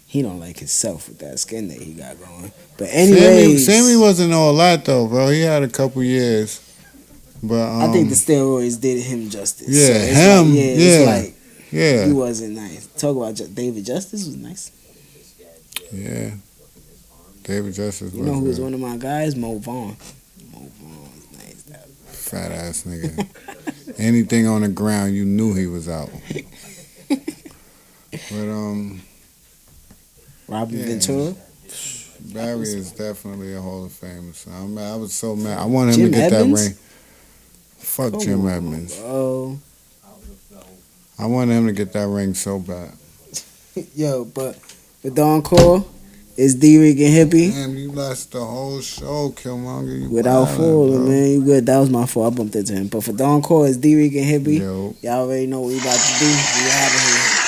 [SPEAKER 3] He don't like himself with that skin that he got going. But anyways,
[SPEAKER 4] Sammy wasn't all that though, bro. He had a couple years, but
[SPEAKER 3] I think the steroids did him justice.
[SPEAKER 4] yeah,
[SPEAKER 3] So it's
[SPEAKER 4] him,
[SPEAKER 3] like, it's
[SPEAKER 4] yeah,
[SPEAKER 3] like
[SPEAKER 4] yeah,
[SPEAKER 3] he wasn't nice. Talk about David Justice was nice.
[SPEAKER 4] yeah. David Justice
[SPEAKER 3] You know who was
[SPEAKER 4] was
[SPEAKER 3] one of my guys? Mo Vaughn. Mo Vaughn was nice. That
[SPEAKER 4] fat ass nigga. Anything on the ground, you knew he was out. But
[SPEAKER 3] Robin
[SPEAKER 4] yeah.
[SPEAKER 3] Ventura.
[SPEAKER 4] Barry is definitely a Hall of Famer. So I was so mad. I wanted him
[SPEAKER 3] Jim
[SPEAKER 4] to get
[SPEAKER 3] Edmonds?
[SPEAKER 4] that ring. Fuck
[SPEAKER 3] Come
[SPEAKER 4] Jim
[SPEAKER 3] on,
[SPEAKER 4] Edmonds.
[SPEAKER 3] bro.
[SPEAKER 4] I wanted him to get that ring so bad.
[SPEAKER 3] Yo, but with Don Cole, it's D-Rig and Hippie.
[SPEAKER 4] Damn, you lost the whole show, Killmonger. You
[SPEAKER 3] Without
[SPEAKER 4] wildin',
[SPEAKER 3] fooling,
[SPEAKER 4] bro.
[SPEAKER 3] man. You good. That was my fault. I bumped into him. But for Don Cole, it's D-Rig and Hippie.
[SPEAKER 4] Yo.
[SPEAKER 3] Y'all already know what we about to do. We out of here.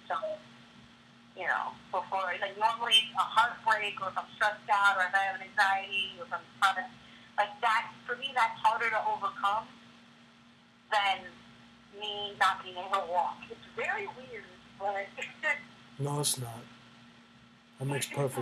[SPEAKER 6] So, you know, before, like normally a heartbreak or if I'm stressed out or if I have an anxiety or if I'm trying to, like that, for me, that's harder to overcome than me not being able to walk. It's very weird, but
[SPEAKER 7] No, it's not. That makes perfect